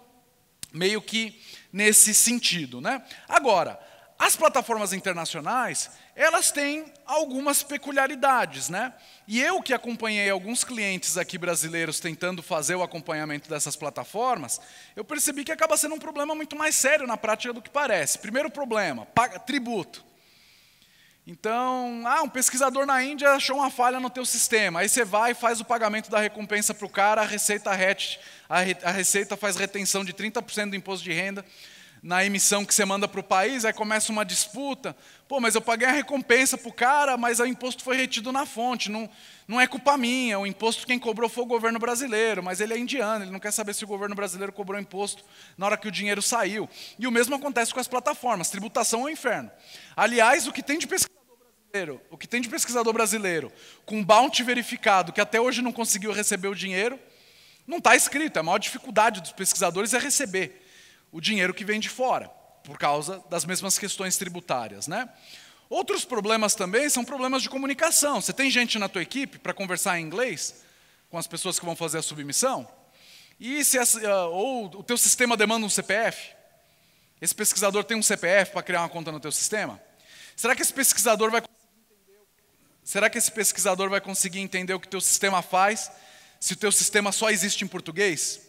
meio que nesse sentido, né? Agora, as plataformas internacionais, elas têm algumas peculiaridades, né? E eu que acompanhei alguns clientes aqui brasileiros tentando fazer o acompanhamento dessas plataformas, eu percebi que acaba sendo um problema muito mais sério na prática do que parece. Primeiro problema, tributo. Então, um pesquisador na Índia achou uma falha no teu sistema, aí você vai e faz o pagamento da recompensa para o cara, a Receita faz retenção de 30% do imposto de renda, na emissão que você manda para o país, aí começa uma disputa. Pô, mas eu paguei a recompensa para o cara, mas o imposto foi retido na fonte. Não é culpa minha, o imposto quem cobrou foi o governo brasileiro, mas ele é indiano, ele não quer saber se o governo brasileiro cobrou imposto na hora que o dinheiro saiu. E o mesmo acontece com as plataformas, tributação é um inferno. Aliás, o que tem de pesquisador brasileiro com bounty verificado, que até hoje não conseguiu receber o dinheiro, não está escrito, a maior dificuldade dos pesquisadores é receber o dinheiro que vem de fora, por causa das mesmas questões tributárias, né? Outros problemas também são problemas de comunicação. Você tem gente na tua equipe para conversar em inglês com as pessoas que vão fazer a submissão? E ou o teu sistema demanda um CPF? Esse pesquisador tem um CPF para criar uma conta no teu sistema? Será que esse pesquisador vai conseguir entender o que o teu sistema faz se o teu sistema só existe em português?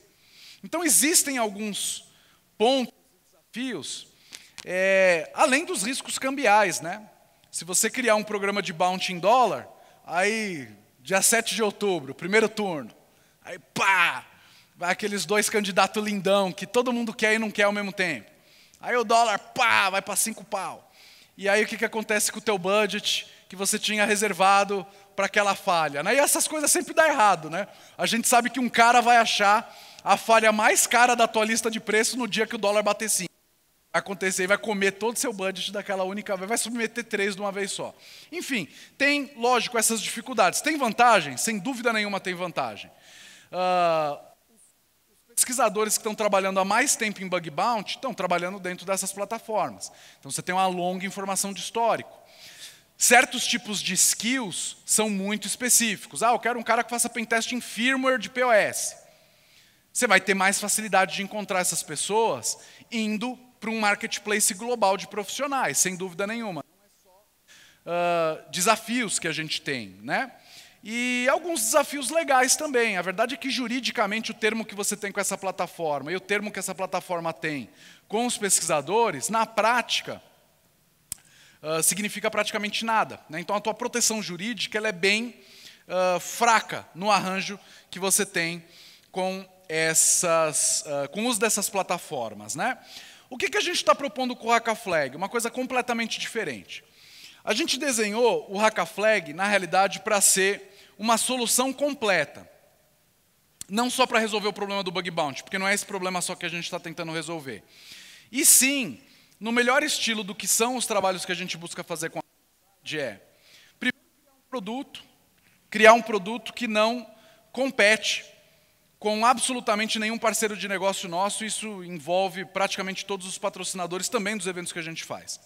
Então, existem alguns pontos, desafios, além dos riscos cambiais, né? Se você criar um programa de bounty em dólar, aí, dia 7 de outubro, primeiro turno, aí pá, vai aqueles 2 candidatos lindão que todo mundo quer e não quer ao mesmo tempo. Aí o dólar, pá, vai para 5 pau. E aí o que acontece com o teu budget que você tinha reservado para aquela falha, né? E essas coisas sempre dão errado, né? A gente sabe que um cara vai achar a falha mais cara da tua lista de preço no dia que o dólar bater 5. Vai acontecer e vai comer todo o seu budget daquela única vez, vai submeter 3 de uma vez só. Enfim, tem, lógico, essas dificuldades. Tem vantagem? Sem dúvida nenhuma tem vantagem. Os pesquisadores que estão trabalhando há mais tempo em bug bounty estão trabalhando dentro dessas plataformas. Então você tem uma longa informação de histórico. Certos tipos de skills são muito específicos. Eu quero um cara que faça pentest em firmware de POS. Você vai ter mais facilidade de encontrar essas pessoas indo para um marketplace global de profissionais, sem dúvida nenhuma. Não é só desafios que a gente tem, né? E alguns desafios legais também. A verdade é que, juridicamente, o termo que você tem com essa plataforma e o termo que essa plataforma tem com os pesquisadores, na prática, significa praticamente nada, né? Então, a tua proteção jurídica ela é bem fraca no arranjo que você tem com o uso dessas plataformas, né? O que a gente está propondo com o Hackaflag? Uma coisa completamente diferente. A gente desenhou o Hackaflag, na realidade, para ser uma solução completa. Não só para resolver o problema do bug bounty, porque não é esse problema só que a gente está tentando resolver. E sim, no melhor estilo do que são os trabalhos que a gente busca fazer com a primeiro, criar um produto que não compete com absolutamente nenhum parceiro de negócio nosso. Isso envolve praticamente todos os patrocinadores também dos eventos que a gente faz.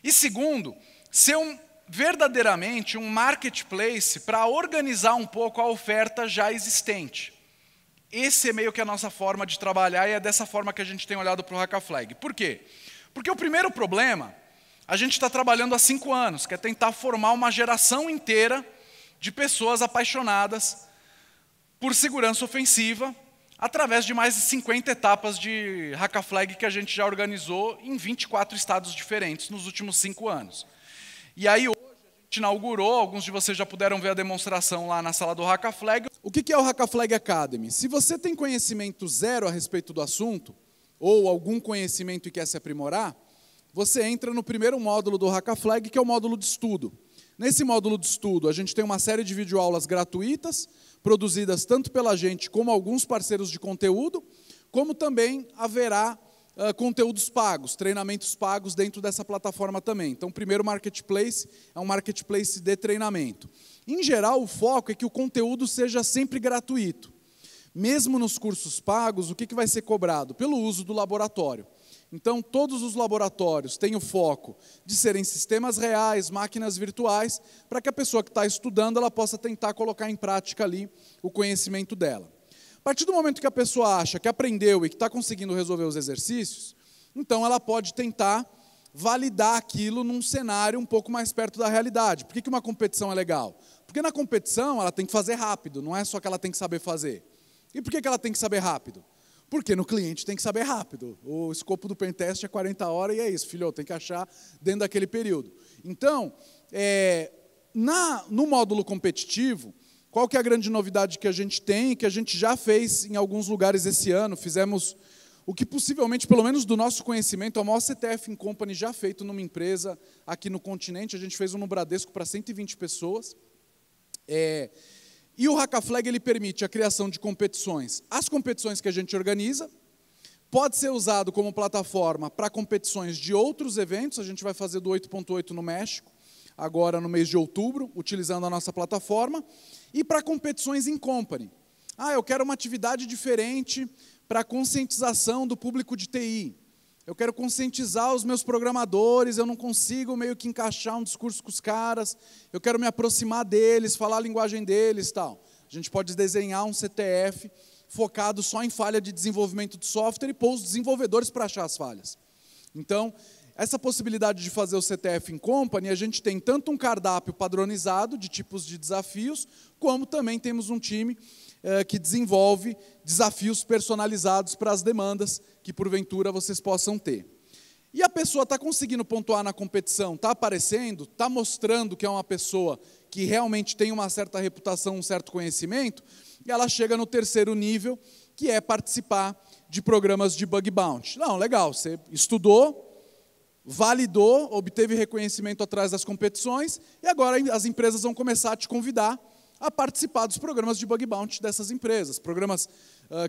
E segundo, ser verdadeiramente um marketplace para organizar um pouco a oferta já existente. Esse é meio que a nossa forma de trabalhar e é dessa forma que a gente tem olhado para o Hackaflag. Por quê? Porque o primeiro problema, a gente está trabalhando há 5 anos, que é tentar formar uma geração inteira de pessoas apaixonadas por segurança ofensiva, através de mais de 50 etapas de Hackaflag que a gente já organizou em 24 estados diferentes nos últimos 5 anos. E aí hoje a gente inaugurou, alguns de vocês já puderam ver a demonstração lá na sala do Hackaflag. O que é o Hackaflag Academy? Se você tem conhecimento zero a respeito do assunto, ou algum conhecimento e quer se aprimorar, você entra no primeiro módulo do Hackaflag, que é o módulo de estudo. Nesse módulo de estudo, a gente tem uma série de videoaulas gratuitas, produzidas tanto pela gente como alguns parceiros de conteúdo, como também haverá conteúdos pagos, treinamentos pagos dentro dessa plataforma também. Então, o primeiro marketplace é um marketplace de treinamento. Em geral, o foco é que o conteúdo seja sempre gratuito. Mesmo nos cursos pagos, o que vai ser cobrado? Pelo uso do laboratório. Então, todos os laboratórios têm o foco de serem sistemas reais, máquinas virtuais, para que a pessoa que está estudando ela possa tentar colocar em prática ali o conhecimento dela. A partir do momento que a pessoa acha que aprendeu e que está conseguindo resolver os exercícios, então ela pode tentar validar aquilo num cenário um pouco mais perto da realidade. Por que uma competição é legal? Porque na competição ela tem que fazer rápido, não é só que ela tem que saber fazer. E por que ela tem que saber rápido? Porque no cliente tem que saber rápido. O escopo do pentest é 40 horas e é isso, filho, tem que achar dentro daquele período. Então, no módulo competitivo, qual que é a grande novidade que a gente tem, que a gente já fez em alguns lugares esse ano? Fizemos o que possivelmente, pelo menos do nosso conhecimento, é o maior CTF in Company já feito numa empresa aqui no continente. A gente fez um no Bradesco para 120 pessoas. E o Hackaflag ele permite a criação de competições. As competições que a gente organiza, pode ser usado como plataforma para competições de outros eventos. A gente vai fazer do 8.8 no México, agora no mês de outubro, utilizando a nossa plataforma. E para competições in company. Eu quero uma atividade diferente para conscientização do público de TI. Eu quero conscientizar os meus programadores, eu não consigo meio que encaixar um discurso com os caras, eu quero me aproximar deles, falar a linguagem deles, tal. A gente pode desenhar um CTF focado só em falha de desenvolvimento de software e pôr os desenvolvedores para achar as falhas. Então, essa possibilidade de fazer o CTF in Company, a gente tem tanto um cardápio padronizado de tipos de desafios, como também temos um time que desenvolve desafios personalizados para as demandas que, porventura, vocês possam ter. E a pessoa está conseguindo pontuar na competição, está aparecendo, está mostrando que é uma pessoa que realmente tem uma certa reputação, um certo conhecimento, e ela chega no terceiro nível, que é participar de programas de bug bounty. Não, legal, você estudou, validou, obteve reconhecimento atrás das competições, e agora as empresas vão começar a te convidar a participar dos programas de bug bounty dessas empresas. Programas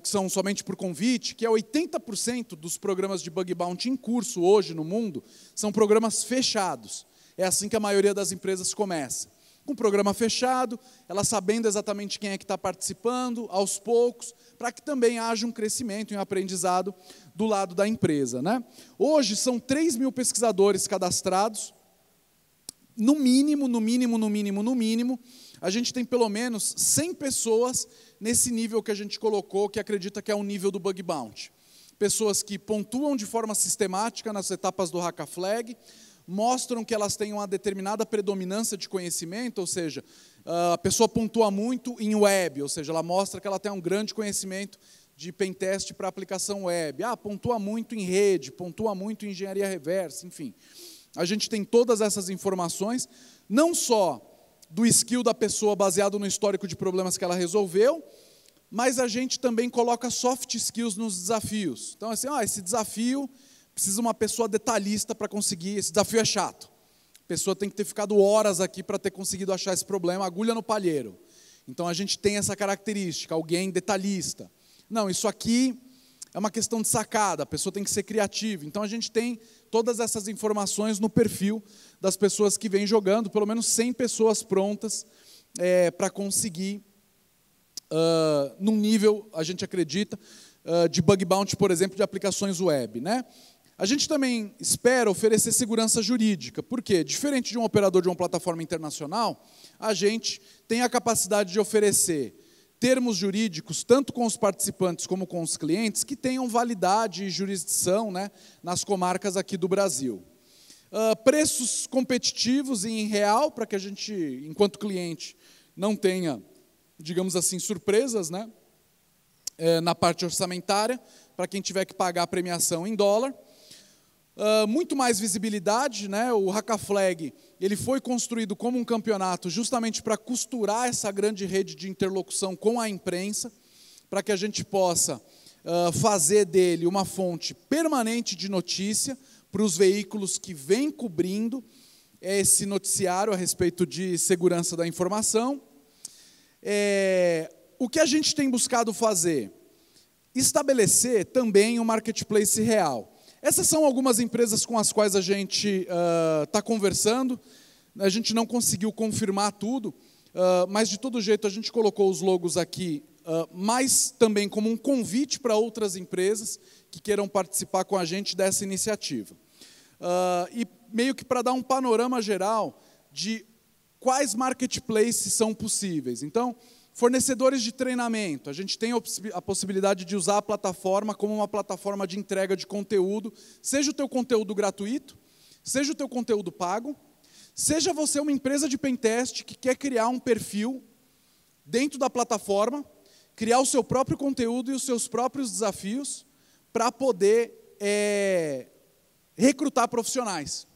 que são somente por convite, que é 80% dos programas de bug bounty em curso hoje no mundo, são programas fechados. É assim que a maioria das empresas começa. Com um programa fechado, ela sabendo exatamente quem é que está participando, aos poucos, para que também haja um crescimento e um aprendizado do lado da empresa, né? Hoje são 3 mil pesquisadores cadastrados, no mínimo, a gente tem pelo menos 100 pessoas nesse nível que a gente colocou, que acredita que é o nível do bug bounty. Pessoas que pontuam de forma sistemática nas etapas do Hackaflag, mostram que elas têm uma determinada predominância de conhecimento, ou seja, a pessoa pontua muito em web, ou seja, ela mostra que ela tem um grande conhecimento de pentest para aplicação web. Pontua muito em rede, pontua muito em engenharia reversa, enfim. A gente tem todas essas informações, não só do skill da pessoa baseado no histórico de problemas que ela resolveu, mas a gente também coloca soft skills nos desafios. Então, assim, esse desafio precisa uma pessoa detalhista para conseguir, esse desafio é chato. A pessoa tem que ter ficado horas aqui para ter conseguido achar esse problema, agulha no palheiro. Então, a gente tem essa característica, alguém detalhista. Não, isso aqui é uma questão de sacada, a pessoa tem que ser criativa. Então, a gente tem todas essas informações no perfil das pessoas que vêm jogando, pelo menos 100 pessoas prontas para conseguir num nível, a gente acredita, de bug bounty, por exemplo, de aplicações web, né? A gente também espera oferecer segurança jurídica, porque, diferente de um operador de uma plataforma internacional, a gente tem a capacidade de oferecer termos jurídicos, tanto com os participantes como com os clientes, que tenham validade e jurisdição, né, nas comarcas aqui do Brasil. Preços competitivos e em real, para que a gente, enquanto cliente, não tenha, digamos assim, surpresas, né, na parte orçamentária, para quem tiver que pagar a premiação em dólar. Muito mais visibilidade, né? O Hackaflag, ele foi construído como um campeonato justamente para costurar essa grande rede de interlocução com a imprensa, para que a gente possa fazer dele uma fonte permanente de notícia para os veículos que vêm cobrindo esse noticiário a respeito de segurança da informação. O que a gente tem buscado fazer? Estabelecer também um marketplace real. Essas são algumas empresas com as quais a gente está conversando. A gente não conseguiu confirmar tudo, mas de todo jeito a gente colocou os logos aqui, mas também como um convite para outras empresas que queiram participar com a gente dessa iniciativa. E meio que para dar um panorama geral de quais marketplaces são possíveis. Então, fornecedores de treinamento, a gente tem a possibilidade de usar a plataforma como uma plataforma de entrega de conteúdo, seja o teu conteúdo gratuito, seja o teu conteúdo pago, seja você uma empresa de pentest que quer criar um perfil dentro da plataforma, criar o seu próprio conteúdo e os seus próprios desafios para poder recrutar profissionais.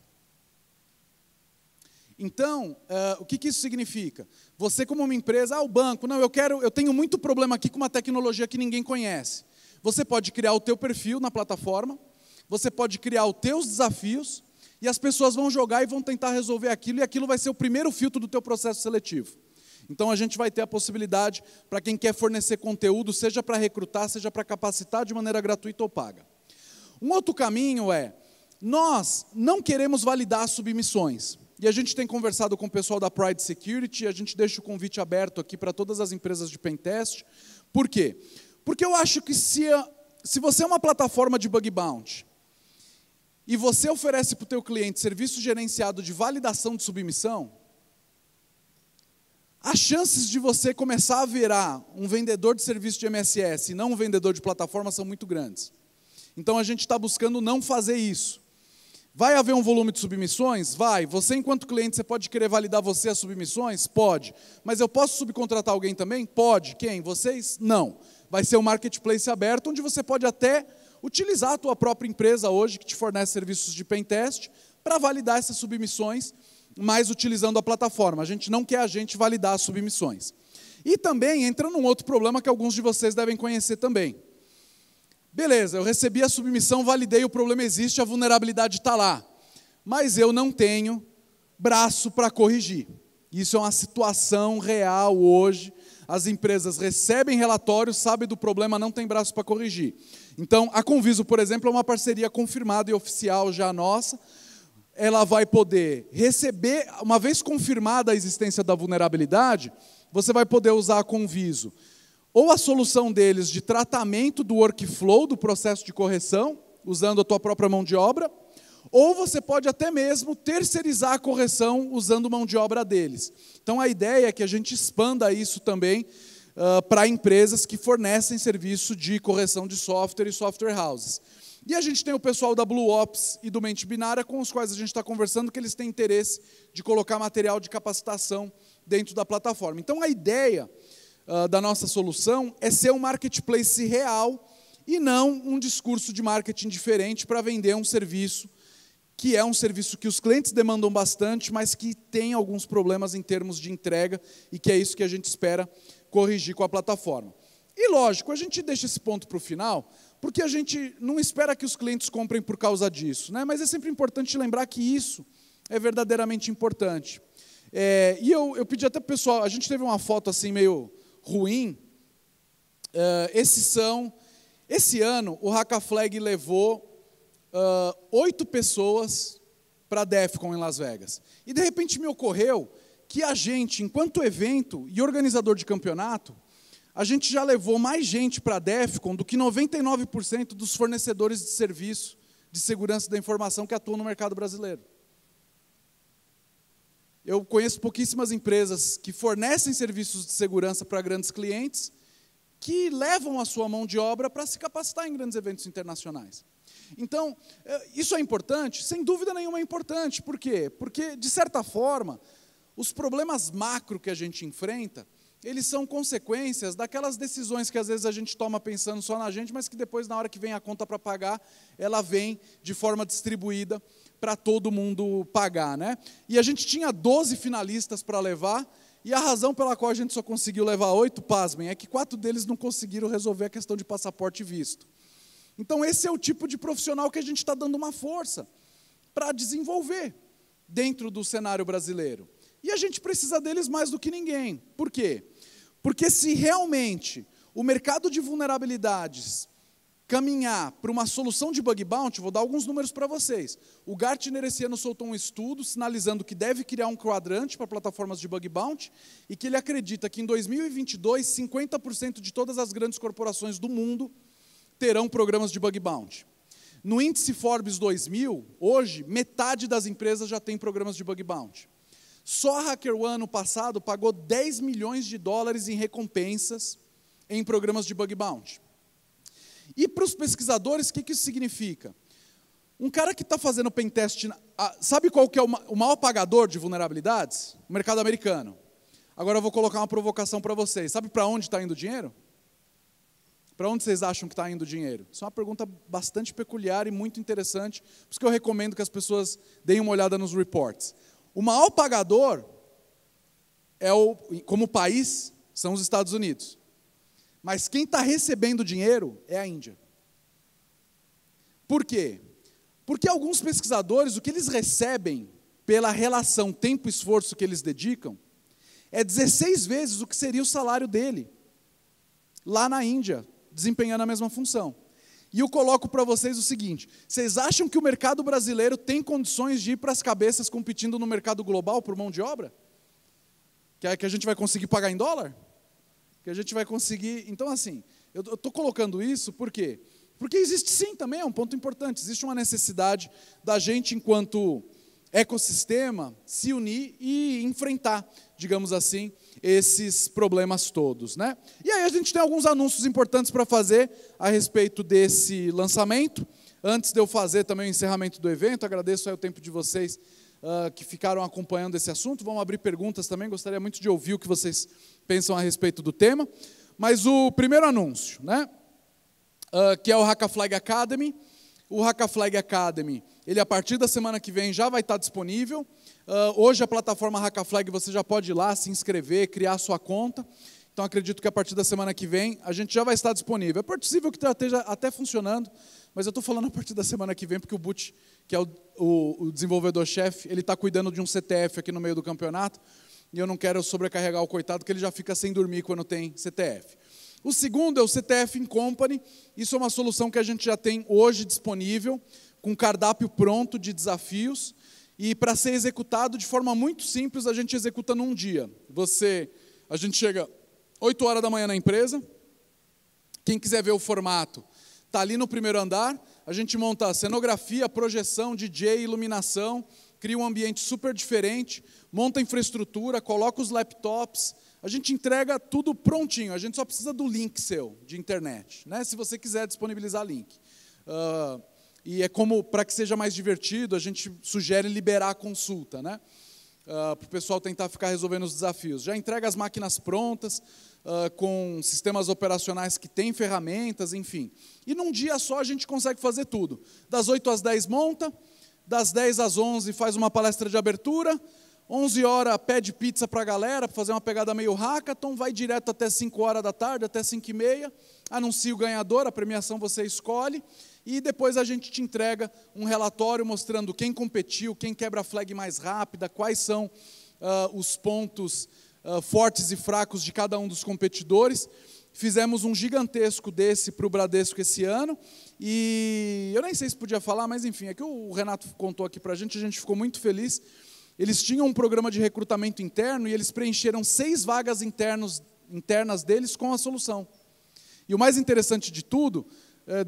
Então, o que isso significa? Você como uma empresa, o banco, não, eu tenho muito problema aqui com uma tecnologia que ninguém conhece. Você pode criar o teu perfil na plataforma, você pode criar os teus desafios, e as pessoas vão jogar e vão tentar resolver aquilo, e aquilo vai ser o primeiro filtro do teu processo seletivo. Então, a gente vai ter a possibilidade, para quem quer fornecer conteúdo, seja para recrutar, seja para capacitar de maneira gratuita ou paga. Um outro caminho nós não queremos validar submissões. E a gente tem conversado com o pessoal da Pride Security, a gente deixa o convite aberto aqui para todas as empresas de pentest. Por quê? Porque eu acho que se você é uma plataforma de bug bounty e você oferece para o teu cliente serviço gerenciado de validação de submissão, as chances de você começar a virar um vendedor de serviço de MSS e não um vendedor de plataforma são muito grandes. Então a gente está buscando não fazer isso. Vai haver um volume de submissões? Vai. Você, enquanto cliente, você pode querer validar você as submissões? Pode. Mas eu posso subcontratar alguém também? Pode. Quem? Vocês? Não. Vai ser um marketplace aberto, onde você pode até utilizar a tua própria empresa hoje, que te fornece serviços de pentest, para validar essas submissões, mas utilizando a plataforma. A gente não quer validar as submissões. E também entra num outro problema que alguns de vocês devem conhecer também. Beleza, eu recebi a submissão, validei, o problema existe, a vulnerabilidade está lá. Mas eu não tenho braço para corrigir. Isso é uma situação real hoje. As empresas recebem relatórios, sabem do problema, não tem braço para corrigir. Então, a Conviso, por exemplo, é uma parceria confirmada e oficial já nossa. Ela vai poder receber, uma vez confirmada a existência da vulnerabilidade, você vai poder usar a Conviso ou a solução deles de tratamento do workflow, do processo de correção, usando a tua própria mão de obra, ou você pode até mesmo terceirizar a correção usando mão de obra deles. Então, a ideia é que a gente expanda isso também para empresas que fornecem serviço de correção de software e software houses. E a gente tem o pessoal da Blue Ops e do Mente Binária, com os quais a gente está conversando, que eles têm interesse de colocar material de capacitação dentro da plataforma. Então, a ideia da nossa solução é ser um marketplace real e não um discurso de marketing diferente para vender um serviço que é um serviço que os clientes demandam bastante, mas que tem alguns problemas em termos de entrega e que é isso que a gente espera corrigir com a plataforma. E lógico, a gente deixa esse ponto para o final, porque a gente não espera que os clientes comprem por causa disso, né? Mas é sempre importante lembrar que isso é verdadeiramente importante. E eu pedi até para o pessoal, a gente teve uma foto assim meio ruim. Esse ano, o Hackaflag levou 8 pessoas para a DEFCON em Las Vegas. E, de repente, me ocorreu que a gente, enquanto evento e organizador de campeonato, a gente já levou mais gente para a DEFCON do que 99% dos fornecedores de serviço de segurança da informação que atuam no mercado brasileiro. Eu conheço pouquíssimas empresas que fornecem serviços de segurança para grandes clientes que levam a sua mão de obra para se capacitar em grandes eventos internacionais. Então, isso é importante? Sem dúvida nenhuma é importante. Por quê? Porque, de certa forma, os problemas macro que a gente enfrenta, eles são consequências daquelas decisões que às vezes a gente toma pensando só na gente, mas que depois, na hora que vem a conta para pagar, ela vem de forma distribuída para todo mundo pagar, né? E a gente tinha 12 finalistas para levar, e a razão pela qual a gente só conseguiu levar 8, pasmem, é que 4 deles não conseguiram resolver a questão de passaporte e visto. Então esse é o tipo de profissional que a gente está dando uma força para desenvolver dentro do cenário brasileiro. E a gente precisa deles mais do que ninguém. Por quê? Porque se realmente o mercado de vulnerabilidades caminhar para uma solução de bug bounty, vou dar alguns números para vocês. O Gartner esse ano soltou um estudo sinalizando que deve criar um quadrante para plataformas de bug bounty e que ele acredita que em 2022, 50% de todas as grandes corporações do mundo terão programas de bug bounty. No índice Forbes 2000, hoje, metade das empresas já tem programas de bug bounty. Só a HackerOne, ano passado, pagou 10 milhões de dólares em recompensas em programas de bug bounty. E para os pesquisadores, o que isso significa? Um cara que está fazendo pentest, sabe qual que é o maior pagador de vulnerabilidades? O mercado americano. Agora eu vou colocar uma provocação para vocês. Sabe para onde está indo o dinheiro? Para onde vocês acham que está indo o dinheiro? Isso é uma pergunta bastante peculiar e muito interessante, por isso que eu recomendo que as pessoas deem uma olhada nos reports. O maior pagador, como país, são os Estados Unidos. Mas quem está recebendo dinheiro é a Índia. Por quê? Porque alguns pesquisadores, o que eles recebem pela relação tempo-esforço que eles dedicam, é 16 vezes o que seria o salário dele, lá na Índia, desempenhando a mesma função. E eu coloco para vocês o seguinte, vocês acham que o mercado brasileiro tem condições de ir para as cabeças competindo no mercado global por mão de obra? Que a gente vai conseguir pagar em dólar? Que a gente vai conseguir... Então, assim, eu estou colocando isso por quê? Porque existe sim também, é um ponto importante, existe uma necessidade da gente, enquanto ecossistema, se unir e enfrentar, digamos assim, esses problemas todos, né? E aí a gente tem alguns anúncios importantes para fazer a respeito desse lançamento. Antes de eu fazer também o encerramento do evento, agradeço aí o tempo de vocês que ficaram acompanhando esse assunto. Vamos abrir perguntas também, gostaria muito de ouvir o que vocês pensam a respeito do tema. Mas o primeiro anúncio, né? Que é o Hackaflag Academy. O Hackaflag Academy, ele a partir da semana que vem já vai estar disponível. Hoje a plataforma Hackaflag você já pode ir lá, se inscrever, criar sua conta. Então acredito que a partir da semana que vem a gente já vai estar disponível. É possível que esteja até funcionando, mas eu estou falando a partir da semana que vem, porque o Butch, que é o desenvolvedor-chefe, ele está cuidando de um CTF aqui no meio do campeonato, e eu não quero sobrecarregar o coitado, porque ele já fica sem dormir quando tem CTF. O segundo é o CTF in Company. Isso é uma solução que a gente já tem hoje disponível, com cardápio pronto de desafios, e para ser executado de forma muito simples, a gente executa num dia. A gente chega 8 horas da manhã na empresa, quem quiser ver o formato, está ali no primeiro andar, a gente monta a cenografia, projeção, DJ, iluminação, cria um ambiente super diferente, monta a infraestrutura, coloca os laptops, a gente entrega tudo prontinho, a gente só precisa do link seu, de internet, né? Se você quiser disponibilizar link. E é como, para que seja mais divertido, a gente sugere liberar a consulta, né? Para o pessoal tentar ficar resolvendo os desafios. Já entrega as máquinas prontas, com sistemas operacionais que têm ferramentas, enfim. E num dia só a gente consegue fazer tudo. Das 8 às 10 monta, das 10 às 11 faz uma palestra de abertura, 11 horas pede pizza para a galera, para fazer uma pegada meio hackathon, vai direto até 5 horas da tarde, até 5h30, anuncia o ganhador, a premiação você escolhe, e depois a gente te entrega um relatório mostrando quem competiu, quem quebra a flag mais rápida, quais são os pontos fortes e fracos de cada um dos competidores. Fizemos um gigantesco desse para o Bradesco esse ano, e eu nem sei se podia falar, mas enfim, é que o Renato contou aqui para a gente ficou muito feliz. Eles tinham um programa de recrutamento interno e eles preencheram 6 vagas internas internas deles com a solução. E o mais interessante de tudo,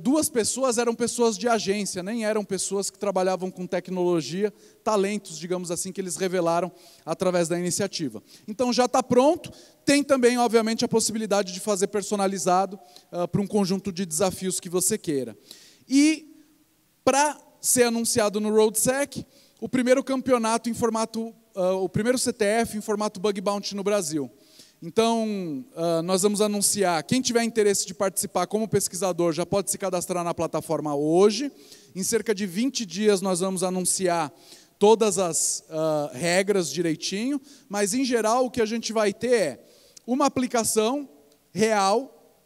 2 pessoas eram pessoas de agência, nem eram pessoas que trabalhavam com tecnologia, talentos, digamos assim, que eles revelaram através da iniciativa. Então já está pronto, tem também, obviamente, a possibilidade de fazer personalizado para um conjunto de desafios que você queira. E para ser anunciado no RoadSec, o primeiro campeonato em formato, o primeiro CTF em formato Bug Bounty no Brasil. Então, nós vamos anunciar, quem tiver interesse de participar como pesquisador já pode se cadastrar na plataforma hoje. Em cerca de 20 dias nós vamos anunciar todas as regras direitinho, mas em geral o que a gente vai ter é uma aplicação real,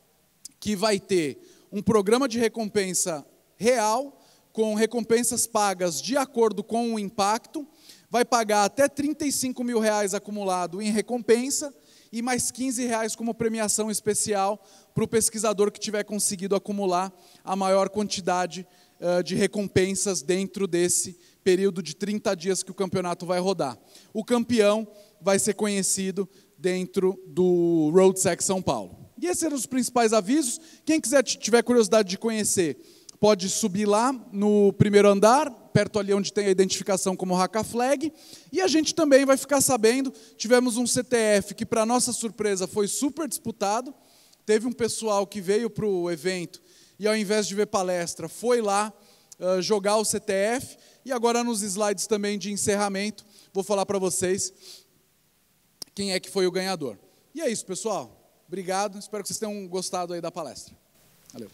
que vai ter um programa de recompensa real, com recompensas pagas de acordo com o impacto, vai pagar até R$35 mil acumulado em recompensa, e mais R$15 como premiação especial para o pesquisador que tiver conseguido acumular a maior quantidade de recompensas dentro desse período de 30 dias que o campeonato vai rodar. O campeão vai ser conhecido dentro do RoadSec São Paulo. E esses eram os principais avisos. Quem quiser, tiver curiosidade de conhecer, pode subir lá no primeiro andar, perto ali onde tem a identificação como Hackaflag, e a gente também vai ficar sabendo, tivemos um CTF que, para nossa surpresa, foi super disputado, teve um pessoal que veio para o evento e, ao invés de ver palestra, foi lá jogar o CTF, e agora nos slides também de encerramento, vou falar para vocês quem é que foi o ganhador. E é isso, pessoal. Obrigado, espero que vocês tenham gostado aí da palestra. Valeu.